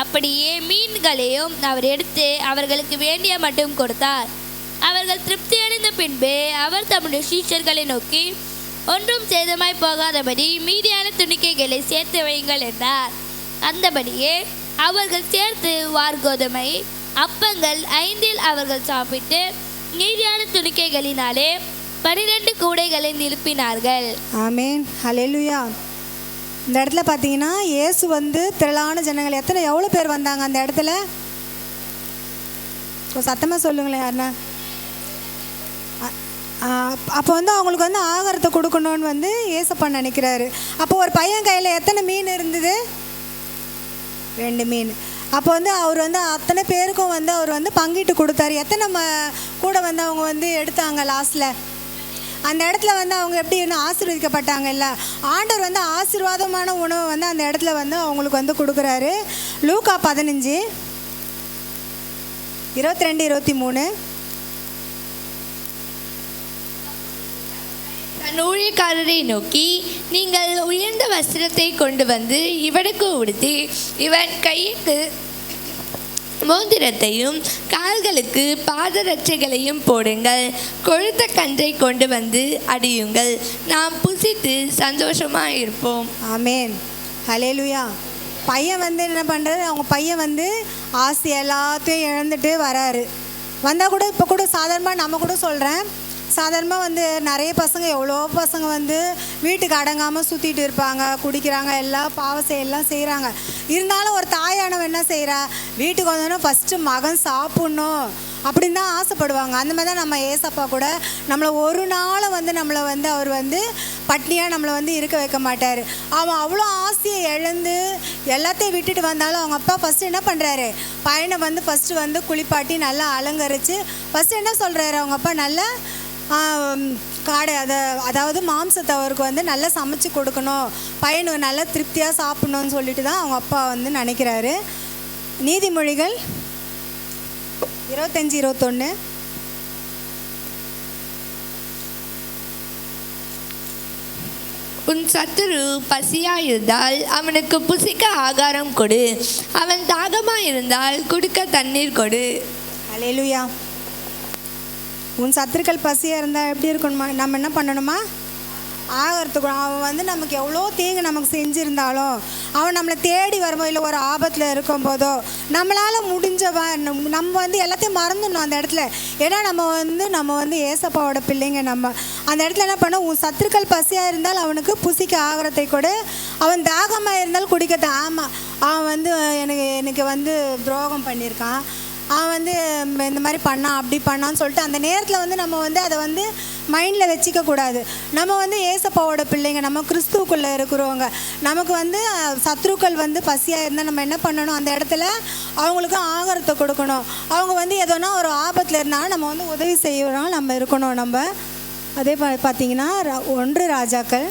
அப்படியே மீன்களையும் அவர் எடுத்து அவர்களுக்கு வேண்டிய மட்டும் கொடுத்தார். அவர்கள் திருப்தி அடைந்த பின்பு அவர் தம்முடைய சீஷர்களை நோக்கி, ஒன்றும் சேதமாய் போகாதபடி மீதியான துணிக்கைகளை சேர்த்து வையுங்கள் என்றார். அந்தபடியே அவர்கள் சேர்த்து வார்கோதுமை அப்பங்கள் 5 அவர்கள் சாப்பிட்டு மீதியான துணிக்கைகளினாலே 12 கூடைகளை நிரப்பினார்கள். ஆமேன், ஹல்லேலூயா. இந்த இடத்துல பார்த்தீங்கன்னா இயேசு வந்து திரளான ஜனங்கள், எவ்வளோ பேர் வந்தாங்க அந்த இடத்துல? சத்தமாக சொல்லுங்களேன் யாருன்னா. அப்போ வந்து அவங்களுக்கு வந்து ஆகாரத்தை கொடுக்கணும்னு வந்து ஏசப்பா நினைக்கிறாரு. அப்போ ஒரு பையன் கையில் எத்தனை மீன் இருந்தது? 2 மீன். அப்போ வந்து அவர் வந்து அத்தனை பேருக்கும் வந்து அவர் வந்து பங்கிட்டு கொடுத்தாரு. எத்தனை கூட வந்து அவங்க வந்து எடுத்தாங்க லாஸ்ட்டில்? அந்த இடத்துல வந்து அவங்க எப்படி இன்னும் ஆசீர்வதிக்கப்பட்டாங்க இல்லை? ஆண்டவர் வந்து ஆசீர்வாதமான உணவை வந்து அந்த இடத்துல வந்து அவங்களுக்கு வந்து கொடுக்குறாரு. லூக்கா 15:22-23 தன் ஊழியக்காரரை நோக்கி, நீங்கள் உயர்ந்த வஸ்திரத்தை கொண்டு வந்து இவனுக்கு உடுத்தி இவன் கைக்கு மோதிரத்தையும் கால்களுக்கு பாதரட்சைகளையும் போடுங்கள். கொழுத்த கன்றை கொண்டு வந்து அடியுங்கள். நாம் புசித்து சந்தோஷமாக இருப்போம். ஆமேன், ஹல்லேலூயா. பையன் வந்து என்ன பண்ணுறாரு? அவங்க பையன் வந்து ஆசை எல்லாத்தையும் இழந்துட்டு வராரு. வந்தால் கூட இப்போ கூட சாதாரணமாக நம்ம கூட சொல்கிறேன், சாதாரணமாக வந்து நிறைய பசங்க, எவ்வளோ பசங்க வந்து வீட்டுக்கு அடங்காமல் சுற்றிட்டு இருப்பாங்க, குடிக்கிறாங்க, எல்லாம் பாவசையெல்லாம் செய்கிறாங்க. இருந்தாலும் ஒரு தாயானவன் என்ன செய்கிறா? வீட்டுக்கு வந்தோன்னா ஃபஸ்ட்டு மகன் சாப்பிட்ணும் அப்படின்னு தான் ஆசைப்படுவாங்க. அந்த மாதிரி தான் நம்ம ஏசப்பா கூட நம்மளை ஒரு நாளை வந்து நம்மளை வந்து அவர் வந்து பட்னியாக நம்மளை வந்து இருக்க வைக்க மாட்டார். அவன் அவ்வளோ ஆசையை இழந்து எல்லாத்தையும் விட்டுட்டு வந்தாலும் அவங்க அப்பா ஃபஸ்ட்டு என்ன பண்ணுறாரு? பையனை வந்து ஃபஸ்ட்டு வந்து குளிப்பாட்டி நல்லா அலங்கரித்து ஃபஸ்ட்டு என்ன சொல்கிறாரு? அவங்க அப்பா நல்லா காடை அதாவது மாம்சத்தை அவருக்கு வந்து நல்லா சமைச்சு கொடுக்கணும், பையனுக்கு நல்லா திருப்தியாக சாப்பிட்ணுன்னு சொல்லிட்டு தான் அவங்க அப்பா வந்து நினைக்கிறாரு. நீதிமொழிகள் 25:21 உன் சத்துரு பசியாயிருந்தால் அவனுக்கு புசிக்க ஆகாரம் கொடு, அவன் தாகமாயிருந்தால் குடிக்க தண்ணீர் கொடு. ஹல்லேலூயா. உன் சத்துருக்கள் பசியாக இருந்தால் எப்படி இருக்கணுமா? நம்ம என்ன பண்ணணுமா? ஆகிறதுக்கு அவன் வந்து நமக்கு எவ்வளோ தீங்கு நமக்கு செஞ்சுருந்தாலும் அவன் நம்மளை தேடி வரும்போது இல்லை ஒரு ஆபத்தில் இருக்கும்போதோ நம்மளால் முடிஞ்சவன் நம்ம வந்து எல்லாத்தையும் மறந்துடணும் அந்த இடத்துல. ஏன்னா நம்ம வந்து ஏசப்பாவோட பிள்ளைங்க. நம்ம அந்த இடத்துல என்ன பண்ணோம், உன் சத்துருக்கள் பசியாக இருந்தால் அவனுக்கு புசிக்க ஆகிறதை கூட, அவன் தாகமாக இருந்தால் குடிக்கத்த. ஆமாம், அவன் வந்து எனக்கு வந்து துரோகம் பண்ணியிருக்கான், அவன் வந்து இந்த மாதிரி பண்ணான் அப்படி பண்ணான்னு சொல்லிட்டு அந்த நேரத்தில் வந்து நம்ம வந்து அதை வந்து மைண்டில் வச்சிக்கக்கூடாது. நம்ம வந்து ஏசப்பாவோட பிள்ளைங்க, நம்ம கிறிஸ்துவுக்குள்ளே இருக்கிறவங்க. நமக்கு வந்து சத்ருக்கள் வந்து பசியாக இருந்தால் நம்ம என்ன பண்ணணும், அந்த இடத்துல அவங்களுக்கு ஆகாரத்தை கொடுக்கணும். அவங்க வந்து எதோனா ஒரு ஆபத்தில் இருந்தாலும் நம்ம வந்து உதவி செய்யறோம், நம்ம இருக்கணும். நம்ம அதே பார்த்தீங்கன்னா 1 ராஜாக்கள்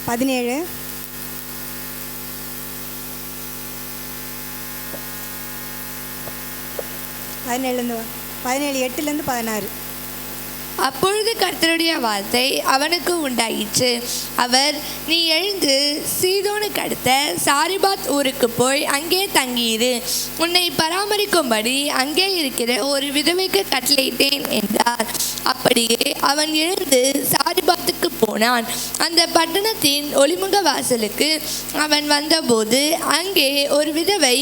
17 8லேருந்து 16. அப்பொழுது கர்த்தருடைய வார்த்தை அவனுக்கு உண்டாயிற்று. அவர், நீ எழுந்து சீதோனுக்கு அடுத்த சாரிபாத் ஊருக்கு போய் அங்கே தங்கியிரு. உன்னை பராமரிக்கும்படி அங்கே இருக்கிற ஒரு விதவைக்கு கட்டளையிட்டேன் என்றார். அப்படியே அவன் எழுந்து சாரிபாத்துக்கு போனான். அந்த பட்டணத்தின் ஒளிமுக வாசலுக்கு அவன் வந்தபோது அங்கே ஒரு விதவை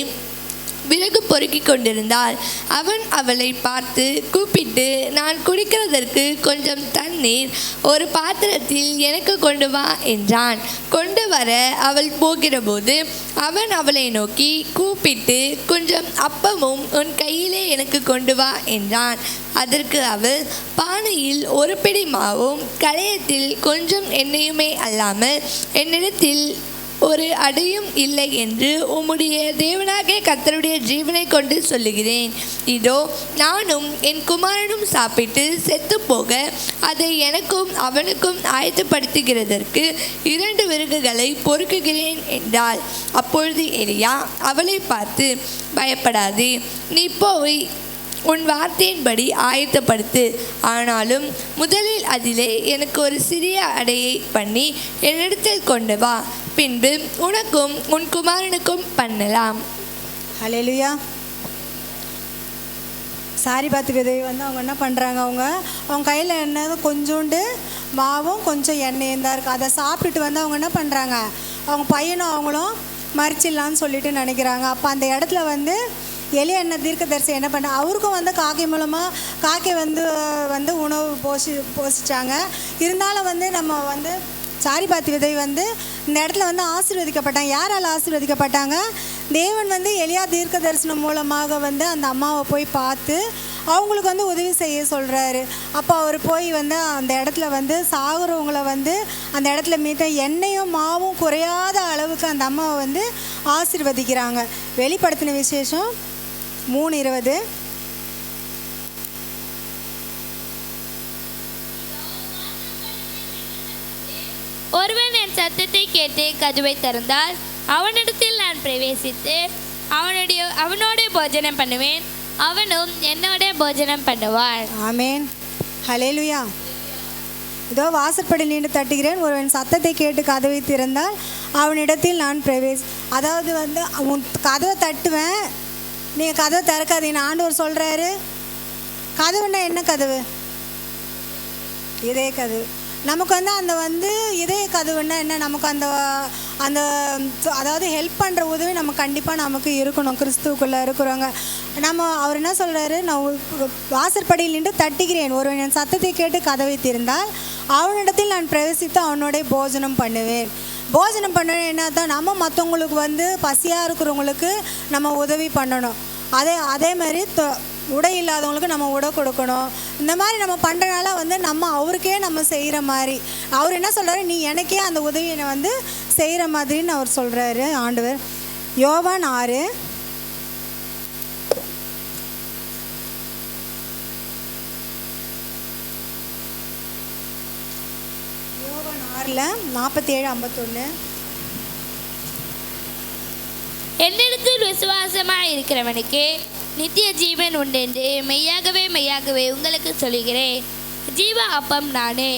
விறகு பொறுக்கி கொண்டிருந்தாள். அவன் அவளை பார்த்து கூப்பிட்டு, நான் குடிக்கிறதற்கு கொஞ்சம் தண்ணீர் ஒரு பாத்திரத்தில் எனக்கு கொண்டு வா என்றான். கொண்டு வர அவள் போகிறபோது அவன் அவளை நோக்கி கூப்பிட்டு, கொஞ்சம் அப்பமும் உன் கையிலே எனக்கு கொண்டு வா என்றான். அதற்கு அவள், பானையில் ஒரு பிடி மாவும் களையத்தில் கொஞ்சம் எண்ணெயுமே அல்லாமல் என்னிடத்தில் ஒரு அடையும் இல்லை என்று உம்முடைய தேவனாகிய கர்த்தருடைய ஜீவனை கொண்டு சொல்லுகிறேன். இதோ நானும் என் குமாரனும் சாப்பிட்டு செத்து போக அதை எனக்கும் அவனுக்கும் ஆயத்தப்படுத்துகிறதற்கு 2 விறகுகளை பொறுக்குகிறேன் என்றாள். அப்பொழுது எலியா அவளை பார்த்து, பயப்படாதே, நீ போய் உன் வார்த்தையின்படி ஆயத்தப்படுத்து. ஆனாலும் முதலில் அதிலே எனக்கு ஒரு சிறிய அடையை பண்ணி என்னிடத்தில் கொண்டு வா, பின்பு உனக்கும் உன் குமாரனுக்கும் பண்ணலாம். ஹல்லேலூயா. சாரிபாத் விதவை வந்து அவங்க என்ன பண்ணுறாங்க, அவங்க கையில் என்ன கொஞ்சோண்டு மாவும் கொஞ்சம் எண்ணெயும் தான் இருக்குது. அதை சாப்பிட்டுட்டு வந்து அவங்க என்ன பண்ணுறாங்க, அவங்க பையனும் அவங்களும் மறிச்சிடலான்னு சொல்லிட்டு நினைக்கிறாங்க. அப்போ அந்த இடத்துல வந்து எலியா என்ன தீர்க்கதரிசி என்ன பண்ண, அவருக்கும் வந்து காக்கை மூலமாக காக்கை வந்து உணவு போஷிச்சாங்க. இருந்தாலும் வந்து நம்ம வந்து சாரிபாத் விதவை வந்து இந்த இடத்துல வந்து ஆசீர்வதிக்கப்பட்டாங்க. யாரால் ஆசீர்வதிக்கப்பட்டாங்க, தேவன் வந்து எலியா தீர்க்க தரிசனம் மூலமாக வந்து அந்த அம்மாவை போய் பார்த்து அவங்களுக்கு வந்து உதவி செய்ய சொல்கிறாரு. அப்போ அவர் போய் வந்து அந்த இடத்துல வந்து சாகுறவங்களை வந்து அந்த இடத்துல மீட்ட எண்ணெயும் மாவும் குறையாத அளவுக்கு அந்த அம்மாவை வந்து ஆசீர்வதிக்கிறாங்க. வெளிப்படுத்தின விசேஷம் 3:20. ஒருவன் என் சத்தத்தை கேட்டு கதவை திறந்தால் அவனிடத்தில் நான் பிரவேசித்து அவனோட போஜனம் பண்ணுவேன், அவனும் என்னோட போஜனம் பண்ணுவான். ஆமேன். ஹல்லேலூயா. இதோ வாசற்படி நின்று தட்டுகிறேன், ஒருவன் சத்தத்தை கேட்டு கதவை திறந்தால் அவனிடத்தில் நான் அதாவது வந்து அவன் கதவை தட்டுவேன், நீங்கள் கதவை திறக்காதீங்கன்னு ஆண்டவர் சொல்கிறாரு. கதவுன்னா என்ன கதவு? இதய கதவு. நமக்கு வந்து அந்த வந்து இதய கதவுன்னா என்ன, நமக்கு அந்த அதாவது ஹெல்ப் பண்ணுற உதவி நம்ம கண்டிப்பாக நமக்கு இருக்கணும். கிறிஸ்துவுக்குள்ளே இருக்கிறவங்க அவர் என்ன சொல்கிறாரு, நான் வாசற்படியில் நின்று தட்டுகிறேன், ஒருவன் என் சத்தத்தை கேட்டு கதவை திறந்தால் அவனிடத்தில் நான் பிரவேசித்து அவனோட போஜனம் பண்ணுவேன். போஜனம் பண்ணணும் என்ன தான், நம்ம மற்றவங்களுக்கு வந்து பசியாக இருக்கிறவங்களுக்கு நம்ம உதவி பண்ணணும். அதே மாதிரி உடை இல்லாதவங்களுக்கு நம்ம உடை கொடுக்கணும். இந்த மாதிரி நம்ம பண்ணுறனால வந்து நம்ம அவருக்கே நம்ம செய்கிற மாதிரி, அவர் என்ன சொல்கிறாரு, நீ எனக்கே அந்த உதவியை வந்து செய்கிற மாதிரின்னு அவர் சொல்கிறாரு ஆண்டவர். யோவான் 6 47-51. என்னிடத்தில் விசுவாசமாக இருக்கிறவனுக்கு நித்திய ஜீவன் உண்டென்று மெய்யாகவே மெய்யாகவே உங்களுக்கு சொல்கிறேன். ஜீவ அப்பம் நானே.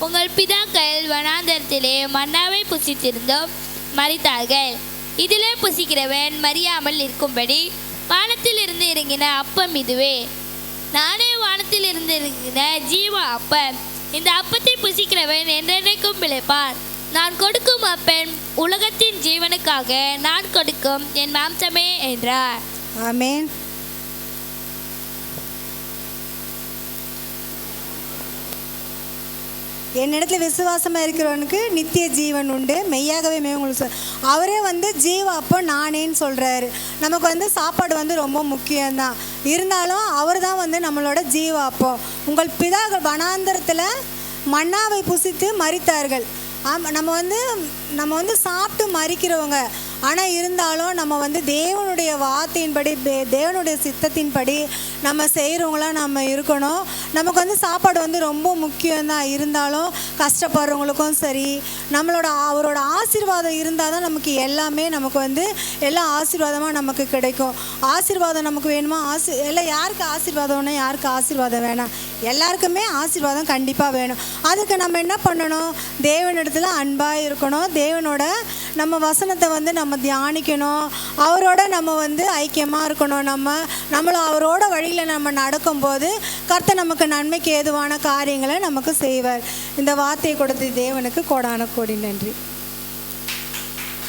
உங்கள் பிதாக்கள் வனாந்தரத்திலே மன்னாவை புசித்திருந்தோம், மரித்தார்கள். இதிலே புசிக்கிறவன் மறியாமல் இருக்கும்படி வானத்திலிருந்து இறங்கின அப்பம் இதுவே. நானே வானத்திலிருந்து இறங்கின ஜீவ அப்பம். இந்த அப்பத்தை புசிக்கிறவன் என்றென்றைக்கும் பிழைப்பான். நான் கொடுக்கும் அப்பம் உலகத்தின் ஜீவனுக்காக நான் கொடுக்கும் என் மாம்சமே என்றார். ஆமென். என்னிடத்துல விசுவாசமாக இருக்கிறவனுக்கு நித்திய ஜீவன் உண்டு, மெய்யாகவே உங்களுக்கு அவரே ஜீவ அப்போ நானேன்னு சொல்கிறாரு. நமக்கு சாப்பாடு ரொம்ப முக்கியம்தான். இருந்தாலும் அவர் தான் நம்மளோட ஜீவ அப்போ. உங்கள் பிதாக்கள் வனாந்தரத்தில் மன்னாவை புசித்து மரித்தார்கள். நம்ம சாப்பிட்டு மரிக்கிறவங்க. ஆனால் இருந்தாலும் நம்ம தேவனுடைய வார்த்தையின்படி தேவனுடைய சித்தத்தின்படி நம்ம செய்கிறவங்களாம் நம்ம இருக்கணும். நமக்கு சாப்பாடு ரொம்ப முக்கியம்தான். இருந்தாலும் கஷ்டப்படுறவங்களுக்கும் சரி, அவரோட ஆசீர்வாதம் இருந்தால் தான் நமக்கு எல்லாமே நமக்கு எல்லாம் ஆசீர்வாதமாக நமக்கு கிடைக்கும். ஆசீர்வாதம் நமக்கு வேணுமா? எல்லாம் யாருக்கு ஆசீர்வாதம்னா யாருக்கு ஆசீர்வாதம் வேணாம்? எல்லாருக்குமே ஆசீர்வாதம் கண்டிப்பாக வேணும். அதுக்கு நம்ம என்ன பண்ணணும்? தேவனிடத்தில் அன்பாக இருக்கணும். தேவனோட நம்ம வசனத்தை நம்ம தியானிக்கணும். அவரோட நம்ம ஐக்கியமாக இருக்கணும். நம்மளும் அவரோட வழியில் நம்ம நடக்கும்போது கர்த்தர் நமக்கு நன்மைக்கு ஏதுவான காரியங்களை நமக்கு செய்வார். இந்த வார்த்தையை கொடுத்த தேவனுக்கு கோடான கோடி நன்றி.